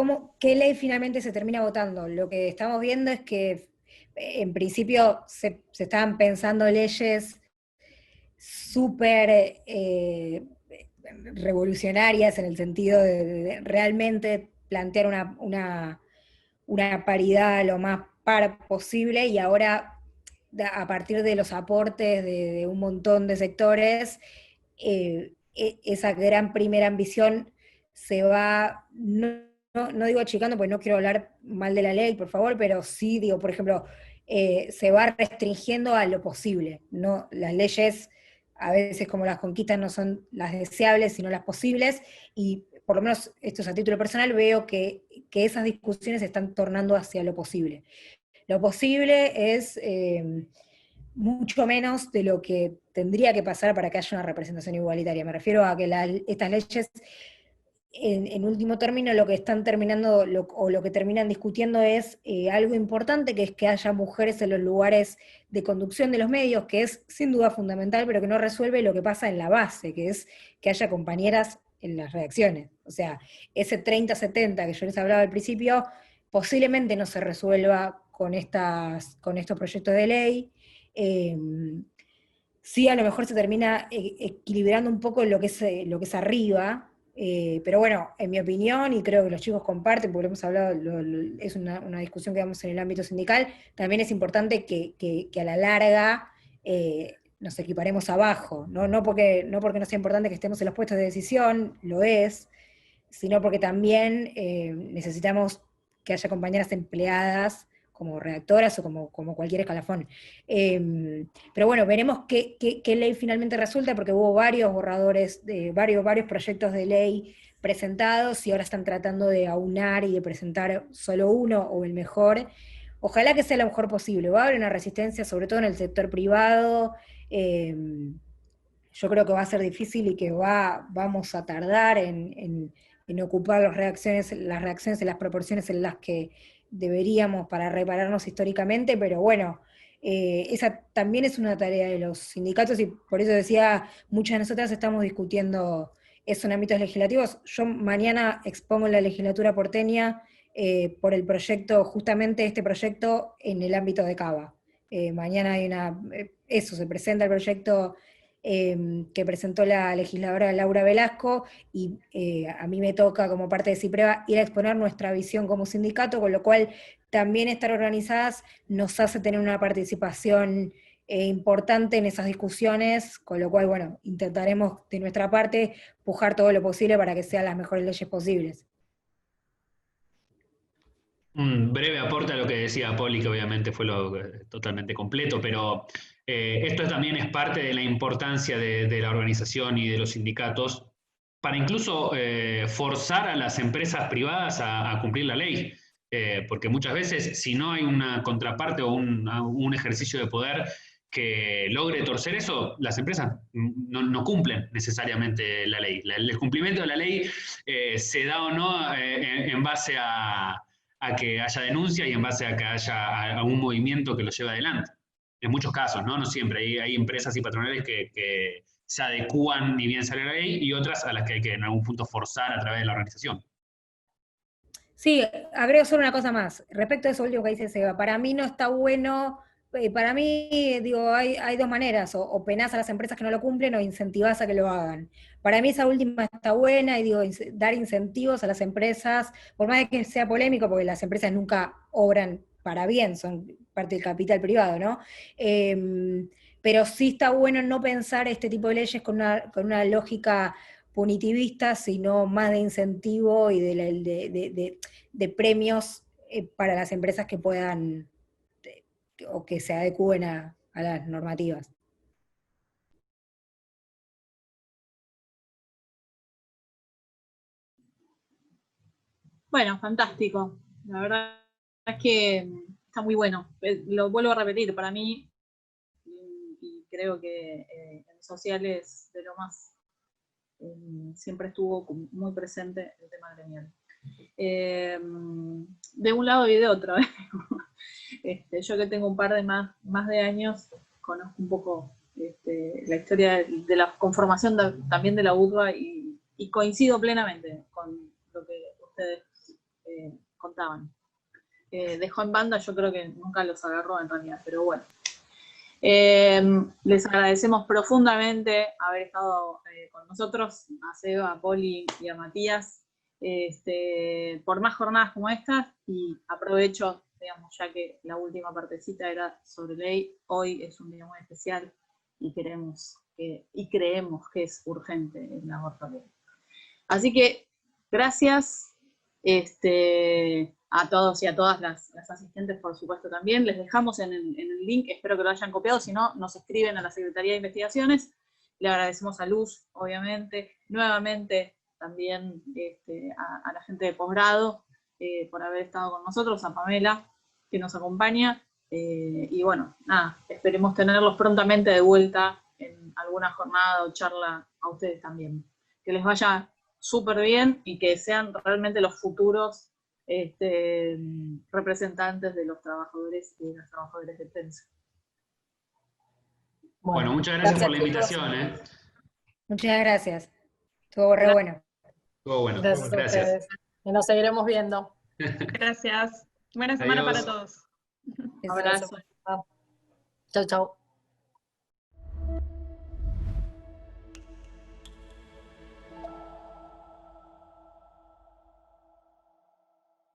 Speaker 1: qué ley finalmente se termina votando. Lo que estamos viendo es que en principio se estaban pensando leyes súper revolucionarias en el sentido de realmente plantear una paridad lo más par posible, y ahora a partir de los aportes de un montón de sectores, esa gran primera ambición se va, no digo achicando porque no quiero hablar mal de la ley, por favor, pero sí digo, por ejemplo, se va restringiendo a lo posible, ¿no? Las leyes a veces como las conquistas no son las deseables, sino las posibles, y por lo menos esto es a título personal, veo que esas discusiones se están tornando hacia lo posible. Lo posible es mucho menos de lo que tendría que pasar para que haya una representación igualitaria. Me refiero a que estas leyes, en último término, lo que están terminando, o lo que terminan discutiendo es algo importante, que es que haya mujeres en los lugares de conducción de los medios, que es sin duda fundamental, pero que no resuelve lo que pasa en la base, que es que haya compañeras en las redacciones. O sea, ese 30-70 que yo les hablaba al principio, posiblemente no se resuelva con estos proyectos de ley. Sí, a lo mejor se termina equilibrando un poco lo que es arriba, pero bueno, en mi opinión, y creo que los chicos comparten, porque lo hemos hablado, es una discusión que damos en el ámbito sindical, también es importante que a la larga nos equiparemos abajo, no porque no sea importante que estemos en los puestos de decisión, lo es, sino porque también necesitamos que haya compañeras empleadas como redactoras o como cualquier escalafón. Pero bueno, veremos qué ley finalmente resulta, porque hubo varios borradores, varios proyectos de ley presentados, y ahora están tratando de aunar y de presentar solo uno, o el mejor. Ojalá que sea lo mejor posible. Va a haber una resistencia, sobre todo en el sector privado. Yo creo que va a ser difícil y que vamos a tardar en ocupar las reacciones en las proporciones en las que deberíamos para repararnos históricamente, pero bueno, esa también es una tarea de los sindicatos, y por eso decía, muchas de nosotras estamos discutiendo eso en ámbitos legislativos. Yo mañana expongo en la legislatura porteña por el proyecto, justamente este proyecto en el ámbito de Cava. Mañana se presenta el proyecto que presentó la legisladora Laura Velasco, y a mí me toca, como parte de CIPREVA, ir a exponer nuestra visión como sindicato, con lo cual también estar organizadas nos hace tener una participación importante en esas discusiones, con lo cual, bueno, intentaremos de nuestra parte pujar todo lo posible para que sean las mejores leyes posibles.
Speaker 2: Un breve aporte a lo que decía Poli, que obviamente fue totalmente completo, pero esto también es parte de la importancia de la organización y de los sindicatos para incluso forzar a las empresas privadas a cumplir la ley. Porque muchas veces, si no hay una contraparte o un ejercicio de poder que logre torcer eso, las empresas no cumplen necesariamente la ley. El cumplimiento de la ley se da o no en base a que haya denuncia y en base a que haya un movimiento que lo lleve adelante. En muchos casos, no siempre. Hay empresas y patronales que se adecúan ni bien sale la ley, y otras a las que hay que en algún punto forzar a través de la organización.
Speaker 1: Sí, agrego solo una cosa más. Respecto a eso último que dice Seba, para mí no está bueno, para mí, digo, hay dos maneras, o penás a las empresas que no lo cumplen, o incentivás a que lo hagan. Para mí esa última está buena, y digo, dar incentivos a las empresas, por más de que sea polémico, porque las empresas nunca obran para bien, son parte del capital privado, ¿no? Pero sí está bueno no pensar este tipo de leyes con una lógica punitivista, sino más de incentivo y de premios para las empresas que puedan o que se adecúen a las normativas.
Speaker 5: Bueno, fantástico. La verdad es que está muy bueno. Lo vuelvo a repetir, para mí, y creo que en sociales de lo más siempre estuvo muy presente el tema gremial. De un lado y de otro. Yo que tengo un par de más de años, conozco un poco la historia de la conformación también de la UTBA, y coincido plenamente con lo que ustedes contaban. Dejó en banda, yo creo que nunca los agarró en realidad, pero bueno. Les agradecemos profundamente haber estado con nosotros, a Seba, a Poli y a Matías, por más jornadas como estas, y aprovecho, digamos, ya que la última partecita era sobre ley, hoy es un día muy especial y creemos que es urgente el aborto legal. Así que gracias a todos y a todas las asistentes, por supuesto, también. Les dejamos en el link, espero que lo hayan copiado, si no, nos escriben a la Secretaría de Investigaciones, Le agradecemos a Luz, obviamente, nuevamente también a la gente de posgrado por haber estado con nosotros, a Pamela, que nos acompaña, y bueno, nada, esperemos tenerlos prontamente de vuelta en alguna jornada o charla a ustedes también. Que les vaya súper bien y que sean realmente los futuros representantes de los trabajadores y de las trabajadoras de prensa.
Speaker 2: Bueno, muchas gracias por la invitación.
Speaker 1: Muchas gracias. Estuvo re bueno.
Speaker 2: Estuvo bueno.
Speaker 10: Gracias a ustedes. Y nos seguiremos viendo.
Speaker 7: Gracias. Buena semana para todos.
Speaker 5: Abrazo.
Speaker 10: Chau, chau.